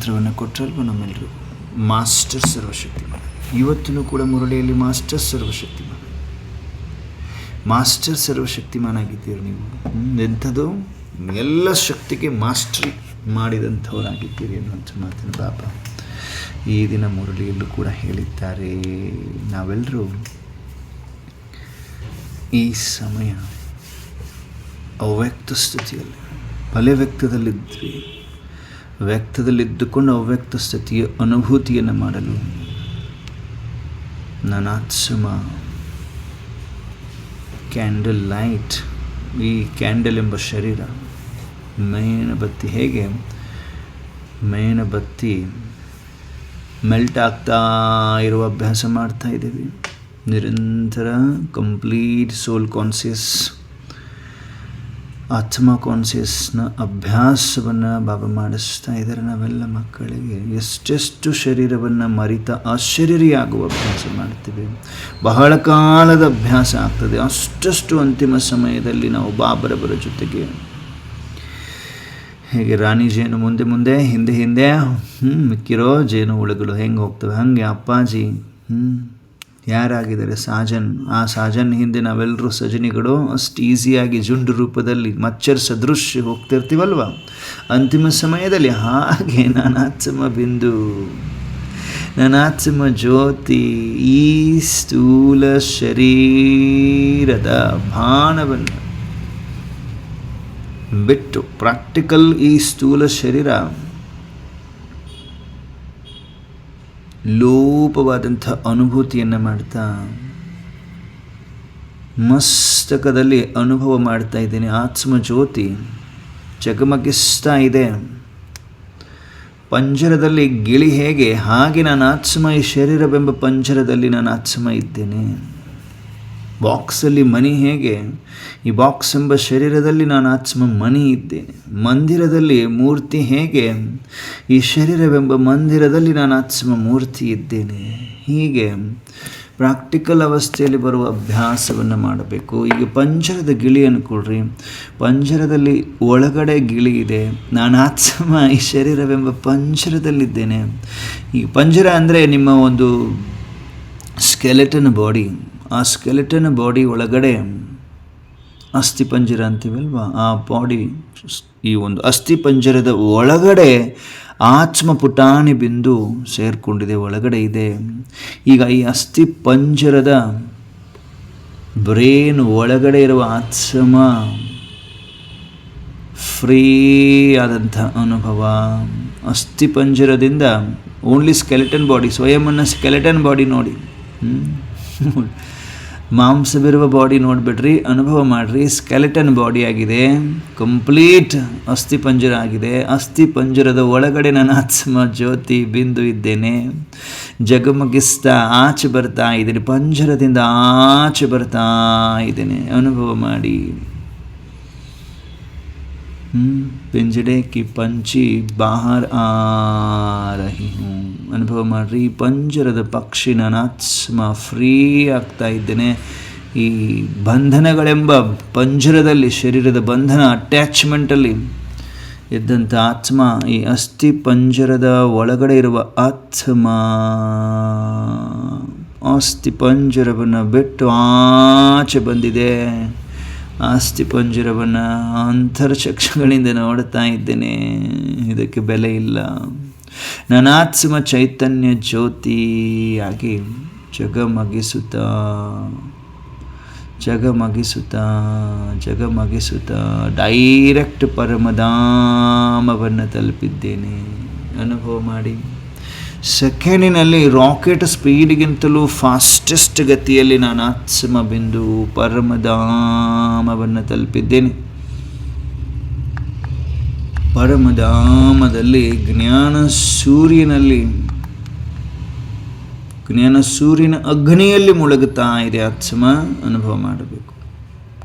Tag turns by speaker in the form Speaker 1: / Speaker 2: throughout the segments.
Speaker 1: ಮಂತ್ರವನ್ನು ಕೊಟ್ಟರಲ್ವ ನಮ್ಮೆಲ್ಲರಿಗೂ. ಮಾಸ್ಟರ್ ಸರ್ವಶಕ್ತಿಮಾನ್. ಇವತ್ತಿನೂ ಕೂಡ ಮುರಳಿಯಲ್ಲಿ ಮಾಸ್ಟರ್ ಸರ್ವಶಕ್ತಿಮಾನ್, ಮಾಸ್ಟರ್ ಸರ್ವಶಕ್ತಿಮಾನ್ ಆಗಿದ್ದೀರಿ ನೀವು. ಎಂಥದ್ದು ಎಲ್ಲ ಶಕ್ತಿಗೆ ಮಾಸ್ಟ್ರಿ ಮಾಡಿದಂಥವರಾಗಿದ್ದೀರಿ ಅನ್ನುವಂಥ ಮಾತನ್ನು ಬಾಬಾ ಈ ದಿನ ಮುರಳಿಯಲ್ಲೂ ಕೂಡ ಹೇಳಿದ್ದಾರೆ. ನಾವೆಲ್ಲರೂ ಈ ಸಮಯ ಅವ್ಯಕ್ತ ಸ್ಥಿತಿಯಲ್ಲಿ, ಭಲೆ ವ್ಯಕ್ತದಲ್ಲಿದ್ವಿ, ವ್ಯಕ್ತದಲ್ಲಿದ್ದುಕೊಂಡು ಅವ್ಯಕ್ತ ಸ್ಥಿತಿಯ ಅನುಭೂತಿಯನ್ನು ಮಾಡಲು ನನಾತ್ಸಮ ಕ್ಯಾಂಡಲ್ ಲೈಟ್, ಈ ಕ್ಯಾಂಡಲ್ ಎಂಬ ಶರೀರ, ಮೇಣಬತ್ತಿ, ಹೇಗೆ ಮೇಣಬತ್ತಿ ಮೆಲ್ಟ್ ಆಗ್ತಾ ಇರುವ ಅಭ್ಯಾಸ ಮಾಡ್ತಾ ಇದ್ದೀವಿ ನಿರಂತರ. ಕಂಪ್ಲೀಟ್ ಸೋಲ್ ಕಾನ್ಸಿಯಸ್, ಆತ್ಮ ಕಾನ್ಸಿಯಸ್ನ ಅಭ್ಯಾಸವನ್ನು ಬಾಬಾ ಮಾಡಿಸ್ತಾ ಇದ್ದಾರೆ ನಾವೆಲ್ಲ ಮಕ್ಕಳಿಗೆ. ಎಷ್ಟೆಷ್ಟು ಶರೀರವನ್ನು ಮರಿತ ಅಶರೀರಿಯಾಗುವ ಅಭ್ಯಾಸ ಮಾಡ್ತೀವಿ, ಬಹಳ ಕಾಲದ ಅಭ್ಯಾಸ ಆಗ್ತದೆ. ಅಷ್ಟಷ್ಟು ಅಂತಿಮ ಸಮಯದಲ್ಲಿ ನಾವು ಬಾಬರವರ ಜೊತೆಗೆ ಹೇಗೆ ರಾಣಿ ಜೇನು ಮುಂದೆ ಮುಂದೆ ಹಿಂದೆ ಹಿಂದೆ ಮಿಕ್ಕಿರೋ ಜೇನು ಹುಳುಗಳು ಹೆಂಗೆ ಹೋಗ್ತವೆ, ಹಾಗೆ ಅಪ್ಪಾಜಿ ಯಾರಾಗಿದ್ದಾರೆ ಸಾಜನ್, ಆ ಸಾಜನ್ ಹಿಂದೆ ನಾವೆಲ್ಲರೂ ಸಜನಿಗಳು ಅಷ್ಟು ಈಸಿಯಾಗಿ ಜುಂಡು ರೂಪದಲ್ಲಿ ಮಚ್ಚರ್ ಸದೃಶ್ಯ ಹೋಗ್ತಿರ್ತೀವಲ್ವ ಅಂತಿಮ ಸಮಯದಲ್ಲಿ. ಹಾಗೆ ನನಾತ್ಸಮ ಬಿಂದು, ನನಾತ್ಸಮ ಜ್ಯೋತಿ ಈ ಸ್ಥೂಲ ಶರೀರದ ಭಾನವನ್ನು ಬಿಟ್ಟು ಪ್ರಾಕ್ಟಿಕಲ್ ಈ ಸ್ಥೂಲ ಶರೀರ ಲೋಪವಾದಂಥ ಅನುಭೂತಿಯನ್ನು ಮಾಡ್ತಾ ಮಸ್ತಕದಲ್ಲಿ ಅನುಭವ ಮಾಡ್ತಾ ಇದ್ದೇನೆ. ಆತ್ಮ ಜ್ಯೋತಿ ಜಗಮಗಿಸ್ತಾ ಇದೆ. ಪಂಜರದಲ್ಲಿ ಗಿಳಿ ಹೇಗೆ, ಹಾಗೆ ನಾನು ಆತ್ಮ ಈ ಶರೀರವೆಂಬ ಪಂಜರದಲ್ಲಿ ನಾನು ಆತ್ಮ ಇದ್ದೇನೆ. ಬಾಕ್ಸಲ್ಲಿ ಮನಿ ಹೇಗೆ, ಈ ಬಾಕ್ಸ್ ಎಂಬ ಶರೀರದಲ್ಲಿ ನಾನು ಆತ್ಮ ಮನಿ ಇದ್ದೇನೆ. ಮಂದಿರದಲ್ಲಿ ಮೂರ್ತಿ ಹೇಗೆ, ಈ ಶರೀರವೆಂಬ ಮಂದಿರದಲ್ಲಿ ನಾನು ಆತ್ಮ ಮೂರ್ತಿ ಇದ್ದೇನೆ. ಹೀಗೆ ಪ್ರಾಕ್ಟಿಕಲ್ ಅವಸ್ಥೆಯಲ್ಲಿ ಬರುವ ಅಭ್ಯಾಸವನ್ನು ಮಾಡಬೇಕು. ಈಗ ಪಂಜರದ ಗಿಳಿ ಅಂದ್ಕೊಳ್ರಿ, ಪಂಜರದಲ್ಲಿ ಒಳಗಡೆ ಗಿಳಿ ಇದೆ, ನಾನು ಆತ್ಮ ಈ ಶರೀರವೆಂಬ ಪಂಜರದಲ್ಲಿದ್ದೇನೆ. ಈ ಪಂಜರ ಅಂದರೆ ನಿಮ್ಮ ಒಂದು ಸ್ಕೆಲೆಟನ್ ಬಾಡಿ, ಆ ಸ್ಕೆಲೆಟನ್ ಬಾಡಿ ಒಳಗಡೆ ಅಸ್ಥಿಪಂಜರ ಅಂತೀವಲ್ವ, ಆ ಬಾಡಿ, ಈ ಒಂದು ಅಸ್ಥಿಪಂಜರದ ಒಳಗಡೆ ಆತ್ಮ ಪುಟಾಣಿ ಬಿಂದು ಸೇರಿಕೊಂಡಿದೆ, ಒಳಗಡೆ ಇದೆ. ಈಗ ಈ ಅಸ್ಥಿಪಂಜರದ ಬ್ರೇನ್ ಒಳಗಡೆ ಇರುವ ಆತ್ಮ ಫ್ರೀ ಆದಂಥ ಅನುಭವ. ಅಸ್ಥಿಪಂಜರದಿಂದ ಓನ್ಲಿ ಸ್ಕೆಲೆಟನ್ ಬಾಡಿ, ಸ್ವಯಂನ ಸ್ಕೆಲೆಟನ್ ಬಾಡಿ ನೋಡಿ, ಮಾಂಸವಿರುವ ಬಾಡಿ ನೋಡಿಬಿಡ್ರಿ, ಅನುಭವ ಮಾಡಿರಿ. ಸ್ಕೆಲೆಟನ್ ಬಾಡಿ ಆಗಿದೆ, ಕಂಪ್ಲೀಟ್ ಅಸ್ಥಿಪಂಜರ ಆಗಿದೆ. ಅಸ್ಥಿಪಂಜರದ ಒಳಗಡೆ ನಾನು ಆತ್ಮ ಜ್ಯೋತಿ ಬಿಂದು ಇದ್ದೇನೆ. ಜಗಮಗಿಸ್ತಾ ಆಚೆ ಬರ್ತಾ ಇದ್ದೀನಿ, ಪಂಜರದಿಂದ ಆಚೆ ಬರ್ತಾ ಇದ್ದೇನೆ. ಅನುಭವ ಮಾಡಿ. ಪಿಂಜಡೆ ಕಿ ಪಂಚಿ ಬಾಹರ್ ಆ ರಹಿ ಹೂँ, ಅನುಭವ ಮಾಡ್ರಿ. ಪಂಜರದ ಪಕ್ಷಿ ನಾನು ಆತ್ಮ ಫ್ರೀ ಆಗ್ತಾ ಇದ್ದೇನೆ. ಈ ಬಂಧನಗಳೆಂಬ ಪಂಜರದಲ್ಲಿ, ಶರೀರದ ಬಂಧನ ಅಟ್ಯಾಚ್ಮೆಂಟಲ್ಲಿ ಇದ್ದಂಥ ಆತ್ಮ ಈ ಅಸ್ಥಿ ಪಂಜರದ ಒಳಗಡೆ ಇರುವ ಆತ್ಮ ಅಸ್ಥಿ ಪಂಜರವನ್ನು ಬಿಟ್ಟು ಆಚೆ ಬಂದಿದೆ. ಅಸ್ಥಿ ಪಂಜರವನ್ನು ಅಂತರ್ಚಕ್ಷಗಳಿಂದ ನೋಡ್ತಾ ಇದ್ದೇನೆ. ಇದಕ್ಕೆ ಬೆಲೆ ಇಲ್ಲ. ನನಾತ್ಮ ಚೈತನ್ಯ ಜ್ಯೋತಿಯಾಗಿ ಜಗಮಗಿಸುತ್ತಾ ಜಗಮಗಿಸುತ್ತಾ ಜಗಮಗಿಸುತ್ತಾ ಡೈರೆಕ್ಟ್ ಪರಮಧಾಮವನ್ನು ತಲುಪಿದ್ದೇನೆ. ಅನುಭವ ಮಾಡಿ. ಸೆಕೆಂಡಿನಲ್ಲಿ ರಾಕೆಟ್ ಸ್ಪೀಡ್ಗಿಂತಲೂ ಫಾಸ್ಟೆಸ್ಟ್ ಗತಿಯಲ್ಲಿ ನಾನು ಆತ್ಮ ಬಿಂದು ಪರಮಧಾಮವನ್ನು ತಲುಪಿದ್ದೇನೆ. ಪರಮಧಾಮದಲ್ಲಿ ಜ್ಞಾನ ಸೂರ್ಯನ ಅಗ್ನಿಯಲ್ಲಿ ಮುಳುಗುತ್ತಾ ಇದೆ ಆತ್ಮ. ಅನುಭವ ಮಾಡಬೇಕು.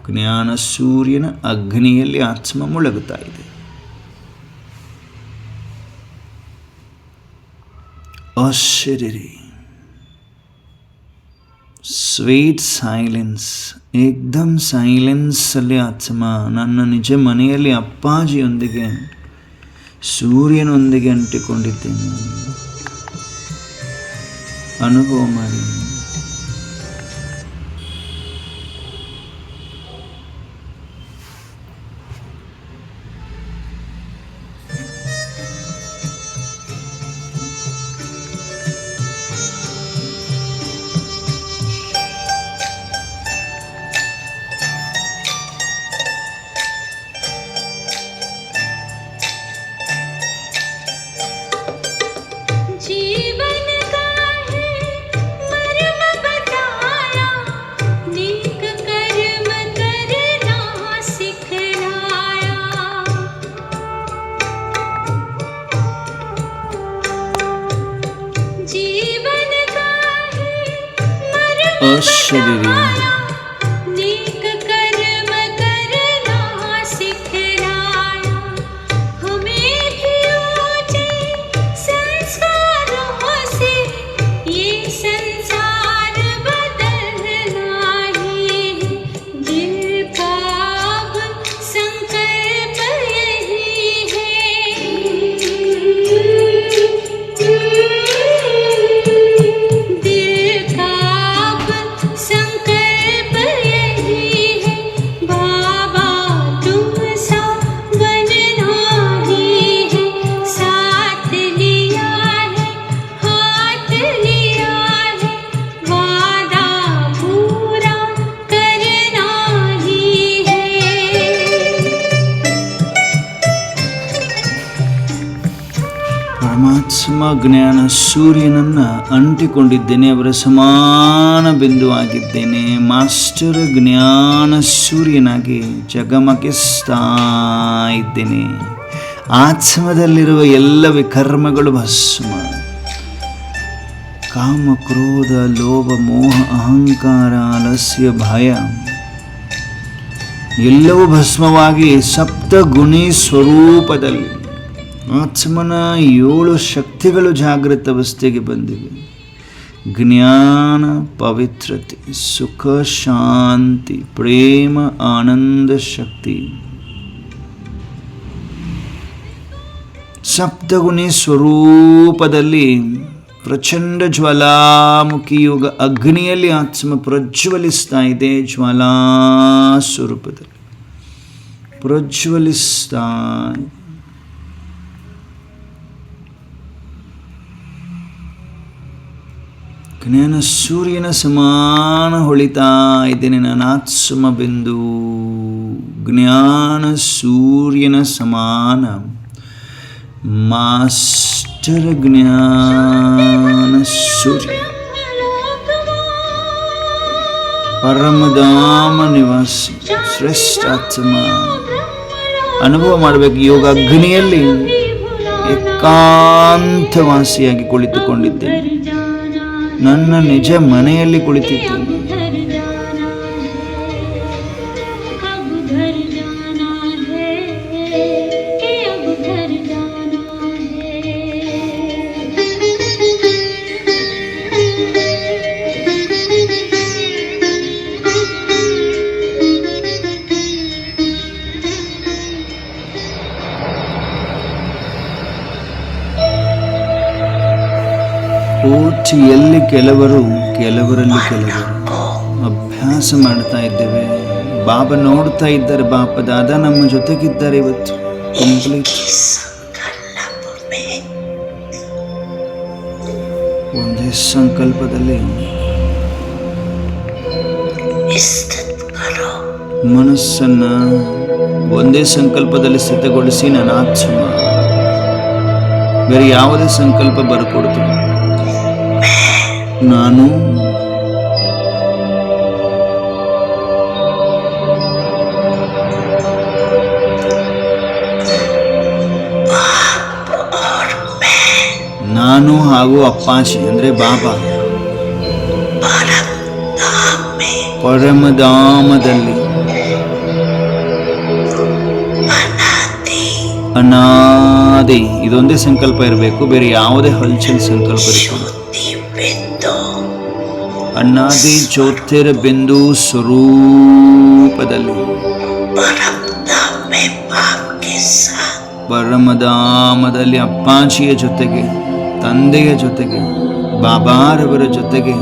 Speaker 1: ಜ್ಞಾನ ಸೂರ್ಯನ ಅಗ್ನಿಯಲ್ಲಿ ಆತ್ಮ ಮುಳುಗುತ್ತಾ ಇದೆ. ಆಶ್ಚರ್ಯ. ಸ್ವೀಟ್ ಸೈಲೆನ್ಸ್, ಏಕ್ದಮ್ ಸೈಲೆನ್ಸಲ್ಲಿ ಆತ್ಮ ನನ್ನ ನಿಜ ಮನೆಯಲ್ಲಿ ಅಪ್ಪಾಜಿಯೊಂದಿಗೆ ಸೂರ್ಯನೊಂದಿಗೆ ಅಂಟಿಕೊಂಡಿದ್ದೇನೆ. ಅನುಭವ ಮಾಡಿ. अशरीरी ಪರಮಾತ್ಮ ಜ್ಞಾನ ಸೂರ್ಯನನ್ನು ಅಂಟಿಕೊಂಡಿದ್ದೇನೆ, ಅವರ ಸಮಾನ ಬಿಂದುವಾಗಿದ್ದೇನೆ. ಮಾಸ್ಟರ್ ಜ್ಞಾನ ಸೂರ್ಯನಾಗಿ ಜಗಮಗಿಸ್ತಾ ಇದ್ದೇನೆ. ಆತ್ಮದಲ್ಲಿರುವ ಎಲ್ಲ ವಿಕರ್ಮಗಳು ಭಸ್ಮ. ಕಾಮ, ಕ್ರೋಧ, ಲೋಭ, ಮೋಹ, ಅಹಂಕಾರ, ಆಲಸ್ಯ, ಭಯ ಎಲ್ಲವೂ ಭಸ್ಮವಾಗಿ ಸಪ್ತಗುಣಿ ಸ್ವರೂಪದಲ್ಲಿ ಆತ್ಮನ 7 ಶಕ್ತಿಗಳು ಜಾಗೃತ ಅವಸ್ಥೆಗೆ ಬಂದಿವೆ. ಜ್ಞಾನ, ಪವಿತ್ರತೆ, ಸುಖ, ಶಾಂತಿ, ಪ್ರೇಮ, ಆನಂದ ಶಕ್ತಿ ಸಪ್ತಗುಣಿ ಸ್ವರೂಪದಲ್ಲಿ ಪ್ರಚಂಡ ಜ್ವಾಲಾಮುಖಿ ಯೋಗ ಅಗ್ನಿಯಲ್ಲಿ ಆತ್ಮ ಪ್ರಜ್ವಲಿಸ್ತಾ ಇದೆ. ಜ್ವಾಲಾ ಸ್ವರೂಪದಲ್ಲಿ ಪ್ರಜ್ವಲಿಸ್ತಾ ಜ್ಞಾನ ಸೂರ್ಯನ ಸಮಾನ ಹೊಳಿತಾ ಇದ್ದೇನೆ. ನಾನು ಆತ್ಮ ಬಿಂದು ಜ್ಞಾನ ಸೂರ್ಯನ ಸಮಾನ. ಮಾಸ್ಟರ್ ಜ್ಞಾನ ಸೂರ್ಯ ಪರಮಧಾಮ ನಿವಾಸಿ ಶ್ರೇಷ್ಠ ಆತ್ಮ ಅನುಭವ ಮಾಡಬೇಕು. ಯೋಗ ಅಗ್ನಿಯಲ್ಲಿ ಏಕಾಂತವಾಸಿಯಾಗಿ ಕುಳಿತುಕೊಂಡಿದ್ದೇನೆ. ನನ್ನ ನಿಜ ಮನೆಯಲ್ಲಿ ಕುಳಿತಿದ್ದೇನೆ. ಎಲ್ಲಿ ಕೆಲವರಲ್ಲಿ ಕೆಲವರು ಅಭ್ಯಾಸ ಮಾಡ್ತಾ ಇದ್ದೇವೆ. ಬಾಬಾ ನೋಡ್ತಾ ಇದ್ದಾರೆ. ಬಾಪ ದಾದಾ ನಮ್ಮ ಜೊತೆಗಿದ್ದಾರೆ. ಇವತ್ತು ಕಂಪ್ಲೀಟ್ ಒಂದೇ ಸಂಕಲ್ಪದಲ್ಲಿ ಮನಸ್ಸನ್ನ ಒಂದೇ ಸಂಕಲ್ಪದಲ್ಲಿ ಸ್ಥಿತಗೊಳಿಸಿ ನಾನು ಆತ್ಮ, ಬೇರೆ ಯಾವುದೇ ಸಂಕಲ್ಪ ಬರಕೊಡ್ತು. ನಾನು ಹಾಗೂ ಅಪ್ಪಾಜಿ ಅಂದರೆ ಬಾಬಾ ಪರಮಧಾಮದಲ್ಲಿ ಅನಾದಿ. ಇದೊಂದೇ ಸಂಕಲ್ಪ ಇರಬೇಕು, ಬೇರೆ ಯಾವುದೇ ಹಲ್ಚಲ್ ಸಂಕಲ್ಪ ಇರಬೇಕು. ಅನಾದಿ ಜ್ಯೋತಿರ್ಬಿಂದು ಸ್ವರೂಪದಲ್ಲಿ ಪರಮಧಾಮದಲ್ಲಿ ಅಪ್ಪಾಜಿಯ ಜೊತೆಗೆ, ತಂದೆಯ ಜೊತೆಗೆ, ಬಾಬಾರವರ ಜೊತೆಗೆ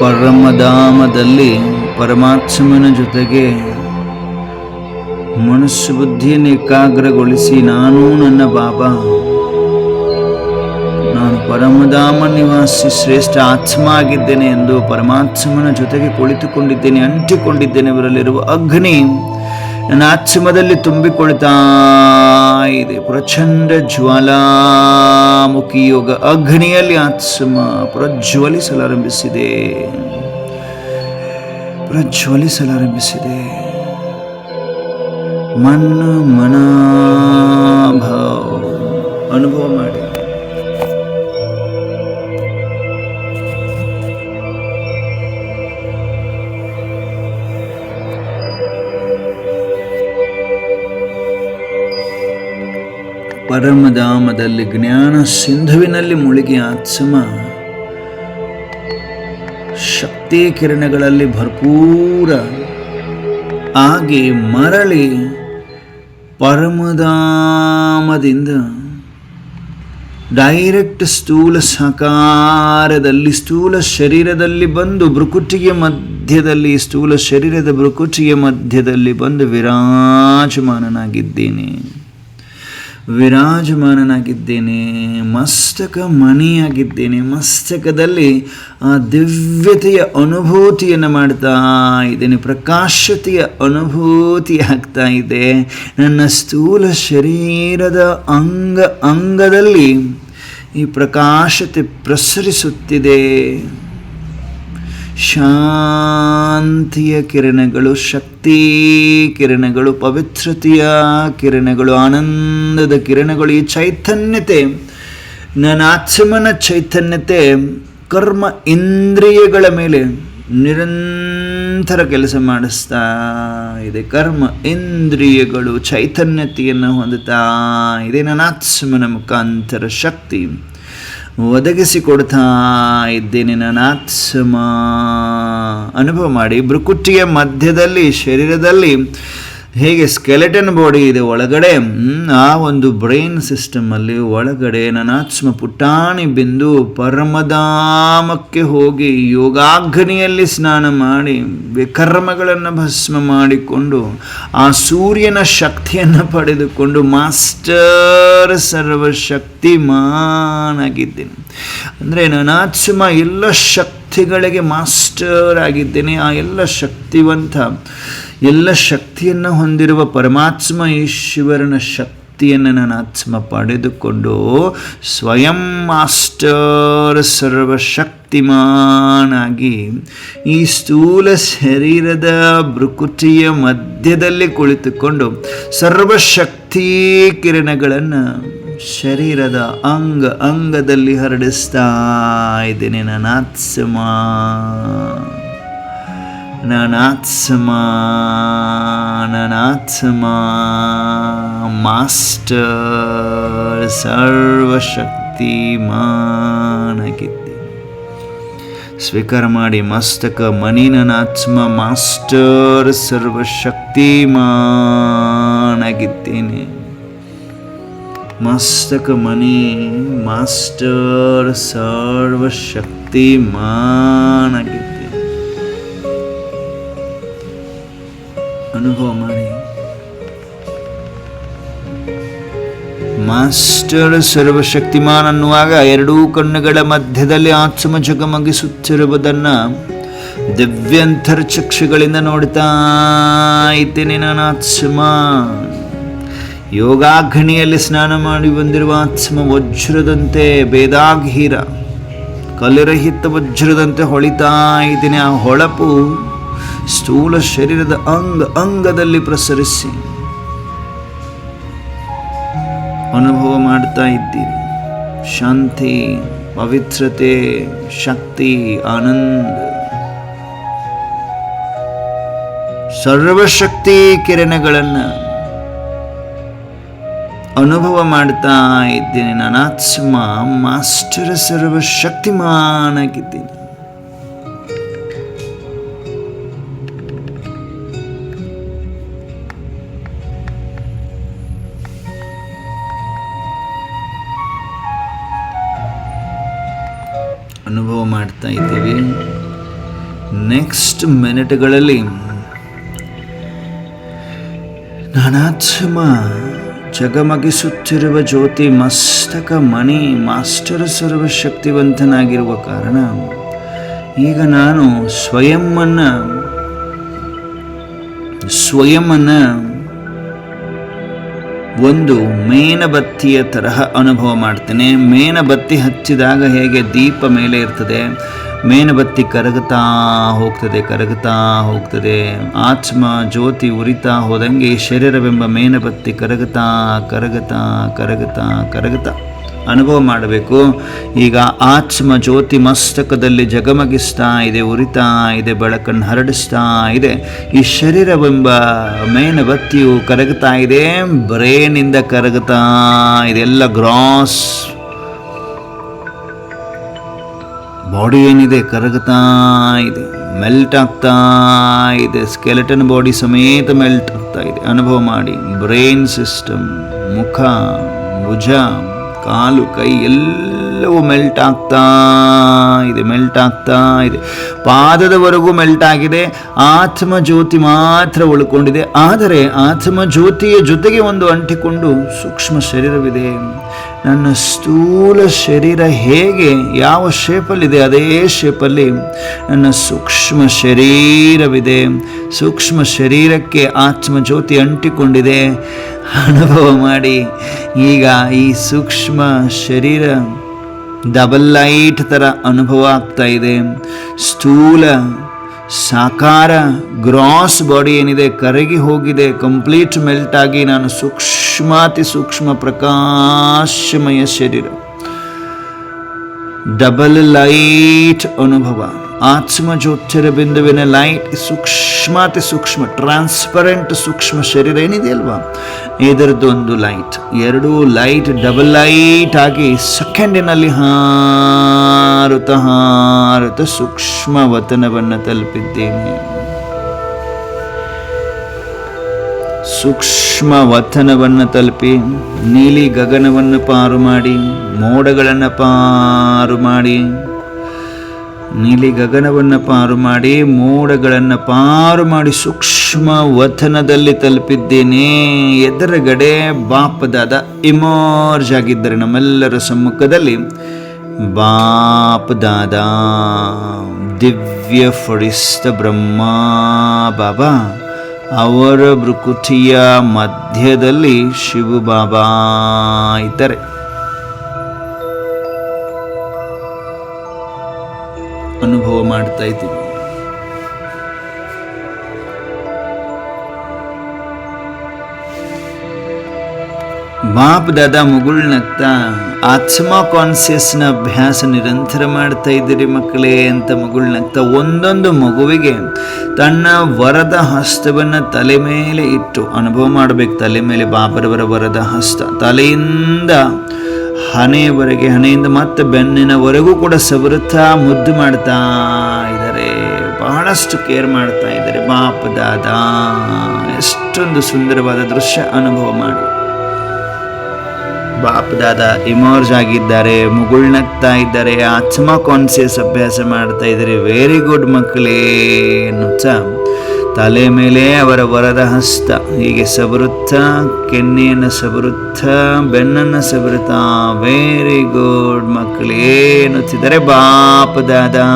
Speaker 1: ಪರಮಧಾಮದಲ್ಲಿ ಪರಮಾತ್ಮನ ಜೊತೆಗೆ ಮನಸ್ಸು ಬುದ್ಧಿಯನ್ನು ಏಕಾಗ್ರಗೊಳಿಸಿ ನಾನು ನನ್ನ ಬಾಬಾ, ನಾನು ಪರಮಧಾಮ ನಿವಾಸಿ ಶ್ರೇಷ್ಠ ಆತ್ಮ ಆಗಿದ್ದೇನೆ ಎಂದು ಪರಮಾತ್ಮನ ಜೊತೆಗೆ ಕುಳಿತುಕೊಂಡಿದ್ದೇನೆ, ಅಂಟಿಕೊಂಡಿದ್ದೇನೆ. ಇವರಲ್ಲಿರುವ ಅಗ್ನಿ ನನ್ನ ಆತ್ಮದಲ್ಲಿ ತುಂಬಿಕೊಳ್ತಾ ಇದೆ. ಪ್ರಚಂಡ ಜ್ವಾಲಾಮುಖಿ ಯೋಗ ಅಗ್ನಿಯಲ್ಲಿ ಆತ್ಮ ಪ್ರಜ್ವಲಿಸಲಾರಂಭಿಸಿದೆ. ಮನಾಭಾವ ಅನುಭವ ಮಾಡಿ. ಪರಮಧಾಮದಲ್ಲಿ ಜ್ಞಾನ ಸಿಂಧುವಿನಲ್ಲಿ ಮುಳುಗಿ ಆತ್ಮ ಶಕ್ತಿ ಕಿರಣಗಳಲ್ಲಿ ಭರ್ಪೂರ ಆಗಿ ಮರಳಿ ಪರಮಧಾಮದಿಂದ ಡೈರೆಕ್ಟ್ ಸ್ಥೂಲ ಸಾಕಾರದಲ್ಲಿ ಸ್ಥೂಲ ಶರೀರದಲ್ಲಿ ಬಂದು ಭ್ರುಕುಟಿಯ ಮಧ್ಯದಲ್ಲಿ, ಸ್ಥೂಲ ಶರೀರದ ಭ್ರುಕುಟಿಯ ಮಧ್ಯದಲ್ಲಿ ಬಂದು ವಿರಾಜಮಾನನಾಗಿದ್ದೇನೆ. ಮಸ್ತಕ ಮಣಿಯಾಗಿದ್ದೇನೆ. ಮಸ್ತಕದಲ್ಲಿ ಆ ದಿವ್ಯತೆಯ ಅನುಭೂತಿಯನ್ನು ಮಾಡ್ತಾ ಇದ್ದೇನೆ. ಪ್ರಕಾಶತೆಯ ಅನುಭೂತಿ ಆಗ್ತಾ ಇದೆ. ನನ್ನ ಸ್ಥೂಲ ಶರೀರದ ಅಂಗದಲ್ಲಿ ಈ ಪ್ರಕಾಶತೆ ಪ್ರಸರಿಸುತ್ತಿದೆ. ಶಾಂತಿಯ ಕಿರಣಗಳು, ಶಕ್ತಿ ಕಿರಣಗಳು, ಪವಿತ್ರತೆಯ ಕಿರಣಗಳು, ಆನಂದದ ಕಿರಣಗಳು. ಈ ಚೈತನ್ಯತೆ, ನನ್ನ ಆತ್ಮನ ಚೈತನ್ಯತೆ ಕರ್ಮ ಇಂದ್ರಿಯಗಳ ಮೇಲೆ ನಿರಂತರ ಕೆಲಸ ಮಾಡಿಸ್ತಾ ಇದೆ. ಕರ್ಮ ಇಂದ್ರಿಯಗಳು ಚೈತನ್ಯತೆಯನ್ನು ಹೊಂದುತ್ತಾ ಇದೆ. ನನ್ನ ಆತ್ಮನ ಮುಖಾಂತರ ಶಕ್ತಿ ಒದಗಿಸಿಕೊಡ್ತಾ ಇದ್ದೇನೆ. ನನ್ನ ಆತ್ಮ ಅನುಭವ ಮಾಡಿ. ಭ್ರುಕುಟಿಯ ಮಧ್ಯದಲ್ಲಿ ಶರೀರದಲ್ಲಿ ಹೇಗೆ ಸ್ಕೆಲೆಟನ್ ಬಾಡಿ ಇದೆ ಒಳಗಡೆ, ಆ ಒಂದು ಬ್ರೈನ್ ಸಿಸ್ಟಮಲ್ಲಿ ಒಳಗಡೆ ನನ್ನ ಆತ್ಮ ಪುಟಾಣಿ ಬಿಂದು ಪರಮಧಾಮಕ್ಕೆ ಹೋಗಿ ಯೋಗಾಗ್ನಿಯಲ್ಲಿ ಸ್ನಾನ ಮಾಡಿ ವಿಕರ್ಮಗಳನ್ನು ಭಸ್ಮ ಮಾಡಿಕೊಂಡು ಆ ಸೂರ್ಯನ ಶಕ್ತಿಯನ್ನು ಪಡೆದುಕೊಂಡು ಮಾಸ್ಟರ್ ಸರ್ವಶಕ್ತಿಮಾನಾಗಿದ್ದೇನೆ. ಅಂದರೆ ನನ್ನ ಆತ್ಮ ಎಲ್ಲ ಶಕ್ತಿಗಳಿಗೆ ಮಾಸ್ಟರ್ ಆಗಿದ್ದೇನೆ. ಆ ಎಲ್ಲ ಶಕ್ತಿವಂತ, ಎಲ್ಲ ಶಕ್ತಿಯನ್ನು ಹೊಂದಿರುವ ಪರಮಾತ್ಮ ಈಶ್ವರನ ಶಕ್ತಿಯನ್ನು ನನ್ನ ಆತ್ಮ ಪಡೆದುಕೊಂಡು ಸ್ವಯಂ ಮಾಸ್ಟರ್ ಸರ್ವಶಕ್ತಿಮಾನಾಗಿ ಈ ಸ್ಥೂಲ ಶರೀರದ ಭ್ರುಕುಟಿಯ ಮಧ್ಯದಲ್ಲಿ ಕುಳಿತುಕೊಂಡು ಸರ್ವಶಕ್ತಿ ಕಿರಣಗಳನ್ನು ಶರೀರದ ಅಂಗದಲ್ಲಿ ಹರಡಿಸ್ತಾ ಇದ್ದೇನೆ. ನಾನಾತ್ಮ ಮಾಸ್ಟರ್ ಸರ್ವಶಕ್ತಿಮಾನಗಿದ್ದೆ. ಸ್ವೀಕಾರ ಮಾಡಿ ಮಸ್ತಕ ಮನಿ. ನಾನಾತ್ಮ ಮಾಸ್ಟರ್ ಸರ್ವಶಕ್ತಿಮಾನಾಗಿದ್ದೇನೆ. ಮಸ್ತಕ ಮನಿ ಮಾಸ್ಟರ್ ಸರ್ವಶಕ್ತಿಮಾನಾಗಿದ್ದೇನೆ. ಅನುಭವ ಮಾಡಿ. ಮಾಸ್ಟರ್ ಸರ್ವಶಕ್ತಿಮಾನ್ ಅನ್ನುವಾಗ ಎರಡೂ ಕಣ್ಣುಗಳ ಮಧ್ಯದಲ್ಲಿ ಆತ್ಮ ಜಗಮಗಿಸುತ್ತಿರುವುದನ್ನು ದಿವ್ಯಂತರ್ಚಕ್ಷುಗಳಿಂದ ನೋಡ್ತಾ ಇದ್ದೇನೆ. ನಾನು ಆತ್ಮ ಯೋಗಾಗ್ನಿಯಲ್ಲಿ ಸ್ನಾನ ಮಾಡಿ ಬಂದಿರುವ ಆತ್ಮ ವಜ್ರದಂತೆ, ಬೇದಾಘೀರ ಕಲಿರಹಿತ ವಜ್ರದಂತೆ ಹೊಳಿತಾ ಇದ್ದೇನೆ. ಆ ಹೊಳಪು ಸ್ಥೂಲ ಶರೀರದ ಅಂಗದಲ್ಲಿ ಪ್ರಸರಿಸಿ ಅನುಭವ ಮಾಡ್ತಾ ಇದ್ದೀರಿ. ಶಾಂತಿ, ಪವಿತ್ರತೆ, ಶಕ್ತಿ, ಆನಂದ, ಸರ್ವಶಕ್ತಿ ಕಿರಣಗಳನ್ನು ಅನುಭವ ಮಾಡ್ತಾ ಇದ್ದೇನೆ. ನಾನಾತ್ಮ ಮಾಸ್ಟರ್ ಸರ್ವಶಕ್ತಿಮಾನಾಗಿದ್ದೀನಿ. ಅನುಭವ ಮಾಡ್ತಾ ಇದ್ದೀವಿ. ನೆಕ್ಸ್ಟ್ ಮಿನಿಟ್ಗಳಲ್ಲಿ ನಾನಾತ್ಮ ಜಗಮಗಿಸುತ್ತಿರುವ ಜ್ಯೋತಿ ಮಸ್ತಕ ಮಣಿ ಮಾಸ್ಟರ್ ಸರ್ವಶಕ್ತಿವಂತನಾಗಿರುವ ಕಾರಣ ಈಗ ನಾನು ಸ್ವಯಂನ ಒಂದು ಮೇಣಬತ್ತಿಯ ತರಹ ಅನುಭವ ಮಾಡ್ತೇನೆ. ಮೇಣಬತ್ತಿ ಹಚ್ಚಿದಾಗ ಹೇಗೆ ದೀಪ ಮೇಲೆ ಇರ್ತದೆ, ಮೇಣಬತ್ತಿ ಕರಗುತ್ತಾ ಹೋಗ್ತದೆ. ಆತ್ಮ ಜ್ಯೋತಿ ಉರಿತಾ ಹೋದಂಗೆ ಶರೀರವೆಂಬ ಮೇಣಬತ್ತಿ ಕರಗುತ್ತಾ ಅನುಭವ ಮಾಡಬೇಕು. ಈಗ ಆತ್ಮ ಜ್ಯೋತಿ ಮಸ್ತಕದಲ್ಲಿ ಜಗಮಗಿಸ್ತಾ ಇದೆ, ಉರಿತಾ ಇದೆ, ಬೆಳಕನ್ನು ಹರಡಿಸ್ತಾ ಇದೆ. ಈ ಶರೀರವೆಂಬ ಮೇಣಬತ್ತಿಯು ಕರಗುತ್ತಾ ಇದೆ, ಬ್ರೇನಿಂದ ಕರಗುತ್ತಾ ಇದೆ. ಎಲ್ಲ ಗ್ರಾಸ್ ಬಾಡಿ ಏನಿದೆ ಕರಗುತ್ತಾ ಇದೆ, ಮೆಲ್ಟ್ ಆಗ್ತಾ ಇದೆ. ಸ್ಕೆಲೆಟನ್ ಬಾಡಿ ಸಮೇತ ಮೆಲ್ಟ್ ಆಗ್ತಾ ಇದೆ. ಅನುಭವ ಮಾಡಿ. ಬ್ರೈನ್ ಸಿಸ್ಟಮ್, ಮುಖ, ಭುಜ, ಕಾಲು, ಕೈ ಎಲ್ಲವೂ ಮೆಲ್ಟ್ ಆಗ್ತಾ ಇದೆ. ಪಾದದವರೆಗೂ ಮೆಲ್ಟ್ ಆಗಿದೆ. ಆತ್ಮ ಜ್ಯೋತಿ ಮಾತ್ರ ಉಳ್ಕೊಂಡಿದೆ. ಆದರೆ ಆತ್ಮ ಜ್ಯೋತಿಯ ಜೊತೆಗೆ ಒಂದು ಅಂಟಿಕೊಂಡು ಸೂಕ್ಷ್ಮ ಶರೀರವಿದೆ. ನನ್ನ ಸ್ಥೂಲ ಶರೀರ ಹೇಗೆ ಯಾವ ಶೇಪಲ್ಲಿದೆ ಅದೇ ಶೇಪಲ್ಲಿ ನನ್ನ ಸೂಕ್ಷ್ಮ ಶರೀರವಿದೆ. ಸೂಕ್ಷ್ಮ ಶರೀರಕ್ಕೆ ಆತ್ಮ ಜ್ಯೋತಿ ಅಂಟಿಕೊಂಡಿದೆ. ಅನುಭವ ಮಾಡಿ. ಈಗ ಈ ಸೂಕ್ಷ್ಮ ಶರೀರ ಡಬಲ್ ಲೈಟ್ ಥರ ಅನುಭವ ಆಗ್ತಾ ಇದೆ. ಸ್ಥೂಲ ಸಾಕಾರ ಗ್ರಾಸ್ ಬಾಡಿ ಏನಿದೆ ಕರಗಿ ಹೋಗಿದೆ, ಕಂಪ್ಲೀಟ್ ಮೆಲ್ಟ್ ಆಗಿ ನಾನು ಸೂಕ್ಷ್ಮಾತಿ ಸೂಕ್ಷ್ಮ ಪ್ರಕಾಶಮಯ ಶರೀರ. ಡಬಲ್ ಲೈಟ್ ಅನುಭವ. ಆತ್ಮ ಜ್ಯೋತಿರ ಬಿಂದುವಿನ ಲೈಟ್ ಸೂಕ್ಷ್ಮಾತಿ ಸೂಕ್ಷ್ಮ ಟ್ರಾನ್ಸ್ಪರೆಂಟ್ ಸೂಕ್ಷ್ಮ ಶರೀರ ಏನಿದೆ ಅಲ್ವಾ, ಇದರದ್ದೊಂದು ಲೈಟ್. ಎರಡೂ ಲೈಟ್ ಡಬಲ್ ಲೈಟ್ ಆಗಿ ಸೆಕೆಂಡಿನಲ್ಲಿ ಹಾರುತ್ತ ಸೂಕ್ಷ್ಮ ವತನವನ್ನು ತಲುಪಿದ್ದೇನೆ. ಸೂಕ್ಷ್ಮ ವತನವನ್ನು ತಲುಪಿ ನೀಲಿ ಗಗನವನ್ನು ಪಾರು ಮಾಡಿ, ಮೋಡಗಳನ್ನು ಪಾರು ಮಾಡಿ, ನೀಲಿ ಗಗನವನ್ನು ಪಾರು ಮಾಡಿ, ಮೋಡಗಳನ್ನು ಪಾರು ಮಾಡಿ ಸೂಕ್ಷ್ಮ ವತನದಲ್ಲಿ ತಲುಪಿದ್ದೇನೆ. ಎದುರುಗಡೆ ಬಾಪದಾದ ಇಮರ್ಜ್ ಆಗಿದ್ದರೆ ನಮ್ಮೆಲ್ಲರ ಸಮ್ಮುಖದಲ್ಲಿ ಬಾಪದಾದ ದಿವ್ಯ ಫರಿಸ್ತ ಬ್ರಹ್ಮ ಬಾಬಾ, ಅವರ ಭೃಕುಟಿಯ ಮಧ್ಯದಲ್ಲಿ ಶಿವ ಬಾಬಾ ಇದ್ದಾರೆ. ಅನುಭವ ಮಾಡ್ತಾ ಇದ್ದೀವಿ. ಬಾಪ್ ದಾದಾ ಮುಗುಳ್ನಗ್ತಾ ಆತ್ಮ ಕಾನ್ಸಿಯಸ್ನ ಅಭ್ಯಾಸ ನಿರಂತರ ಮಾಡ್ತಾ ಇದ್ದೀರಿ ಮಕ್ಕಳೇ ಅಂತ ಮುಗುಳ್ನಗ್ತಾ ಒಂದೊಂದು ಮಗುವಿಗೆ ತನ್ನ ವರದ ಹಸ್ತವನ್ನು ತಲೆ ಮೇಲೆ ಇಟ್ಟು ಅನುಭವ ಮಾಡಬೇಕು. ತಲೆ ಮೇಲೆ ಬಾಬರವರ ವರದ ಹಸ್ತ ತಲೆಯಿಂದ ಹಣೆಯವರೆಗೆ, ಹಣೆಯಿಂದ ಮತ್ತೆ ಬೆನ್ನಿನವರೆಗೂ ಕೂಡ ಸವರುತ್ತಾ ಮುದ್ದು ಮಾಡ್ತಾ ಇದ್ದಾರೆ. ಬಹಳಷ್ಟು ಕೇರ್ ಮಾಡ್ತಾ ಇದ್ದಾರೆ ಬಾಪ್ ದಾದಾ. ಎಷ್ಟೊಂದು ಸುಂದರವಾದ ದೃಶ್ಯ ಅನುಭವ ಮಾಡಿ. ಬಾಪ್ ದಾದಾ ಇಮರ್ಜ್ ಆಗಿದ್ದಾರೆ, ಮುಗುಳ್ನಗ್ತಾ ಇದ್ದಾರೆ, ಆತ್ಮ ಕಾನ್ಸಿಯಸ್ ಅಭ್ಯಾಸ ಮಾಡ್ತಾ ಇದ್ದಾರೆ. ವೆರಿ ಗುಡ್ ಮಕ್ಕಳೇ ಎನ್ನುತ್ತಾ ತಲೆ ಮೇಲೆ ಅವರ ವರದ ಹಸ್ತ ಹೀಗೆ ಸಬರುತ್ತಾ, ಕೆನ್ನೆಯನ್ನು ಸಬರುತ್ತಾ, ಬೆನ್ನನ್ನು ಸಬರುತ್ತಾ, ವೆರಿ ಗುಡ್ ಮಕ್ಕಳೇ ಎನ್ನುತ್ತಿದ್ದಾರೆ ಬಾಪ್ ದಾದಾ.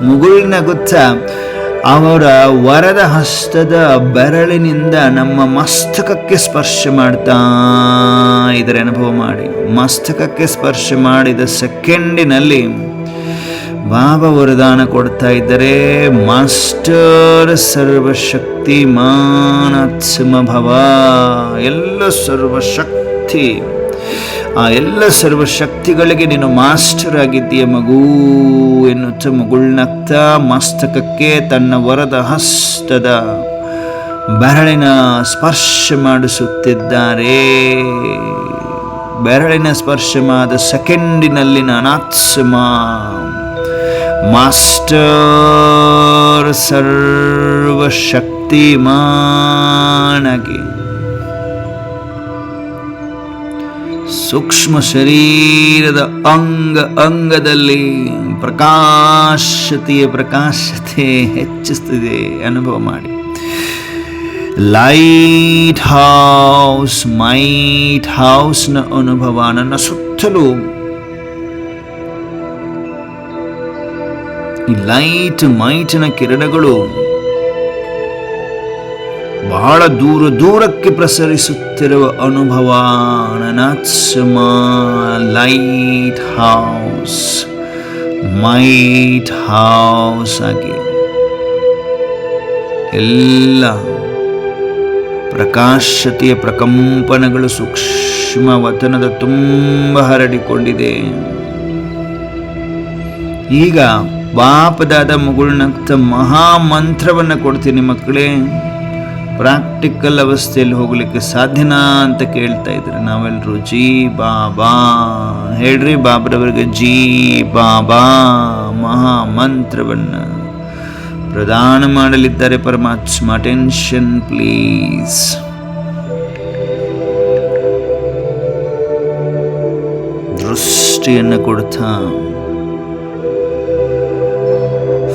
Speaker 1: ಮುಗುಳ್ನಗುತ್ತಾ ಅವರ ವರದ ಹಸ್ತದ ಬೆರಳಿನಿಂದ ನಮ್ಮ ಮಸ್ತಕಕ್ಕೆ ಸ್ಪರ್ಶ ಮಾಡ್ತಾ ಇದ್ದಾರೆ. ಅನುಭವ ಮಾಡಿ. ಮಸ್ತಕಕ್ಕೆ ಸ್ಪರ್ಶ ಮಾಡಿದ ಸೆಕೆಂಡಿನಲ್ಲಿ ಬಾಬಾ ವರದಾನ ಕೊಡ್ತಾ ಇದ್ದಾರೆ. ಮಾಸ್ಟರ್ ಸರ್ವಶಕ್ತಿಮಾನಾತ್ಮ ಭವ. ಎಲ್ಲ ಸರ್ವಶಕ್ತಿ, ಆ ಎಲ್ಲ ಸರ್ವಶಕ್ತಿಗಳಿಗೆ ನೀನು ಮಾಸ್ಟರ್ ಆಗಿದ್ದೀಯ ಮಗು ಎನ್ನುತ್ತ ಮುಗುಳ್ನಗ್ತಾ ಮಸ್ತಕಕ್ಕೆ ತನ್ನ ವರದ ಹಸ್ತದ ಬೆರಳಿನ ಸ್ಪರ್ಶ ಮಾಡಿಸುತ್ತಿದ್ದಾರೆ. ಬೆರಳಿನ ಸ್ಪರ್ಶ ಮಾಡಿದ ಸೆಕೆಂಡಿನಲ್ಲಿ ನಾನಾತ್ಮ ಮಾಸ್ಟರ್ ಸರ್ವಶಕ್ತಿಮಾನಾಗಿ ಸೂಕ್ಷ್ಮ ಶರೀರದ ಅಂಗದಲ್ಲಿ ಪ್ರಕಾಶತೆ ಹೆಚ್ಚಿಸ್ತಿದೆ. ಅನುಭವ ಮಾಡಿ. ಲೈಟ್ ಹೌಸ್ನ ಅನುಭವ. ನನ್ನ ಸುತ್ತಲೂ ಈ ಮೈಟಿನ ಕಿರಣಗಳು ಬಹಳ ದೂರಕ್ಕೆ ಪ್ರಸರಿಸುತ್ತಿರುವ ಅನುಭವ. ನನಾತ್ಮ ಲೈಟ್ ಹೌಸ್ ಆಗಿ ಎಲ್ಲ ಪ್ರಕಾಶತೆಯ ಪ್ರಕಂಪನಗಳು ಸೂಕ್ಷ್ಮ ವತನದ ತುಂಬ ಹರಡಿಕೊಂಡಿದೆ. ಈಗ ಬಾಪ್ ದಾದಾ ಮುಗುಳ್ನಗ್ತಾ ಮಹಾಮಂತ್ರವನ್ನು ಕೊಡ್ತೀನಿ ಮಕ್ಕಳೇ. ಪ್ರಾಕ್ಟಿಕಲ್ ಅವಸ್ಥೆಯಲ್ಲಿ ಹೋಗ್ಲಿಕ್ಕೆ ಸಾಧ್ಯನಾ ಅಂತ ಕೇಳ್ತಾ ಇದ್ದಾರೆ ನಾವೆಲ್ಲರೂ. ಜಿ ಬಾಬಾ ಹೇಳ್ರಿ ಬಾಬ್ರವರಿಗೆ. ಜಿ ಬಾಬಾ ಮಹಾಮಂತ್ರವನ್ನು ಪ್ರದಾನ ಮಾಡಲಿದ್ದಾರೆ ಪರಮಾತ್ಮ. Attention please. ದೃಷ್ಟಿಯನ್ನು ಕೊಡ್ತಾ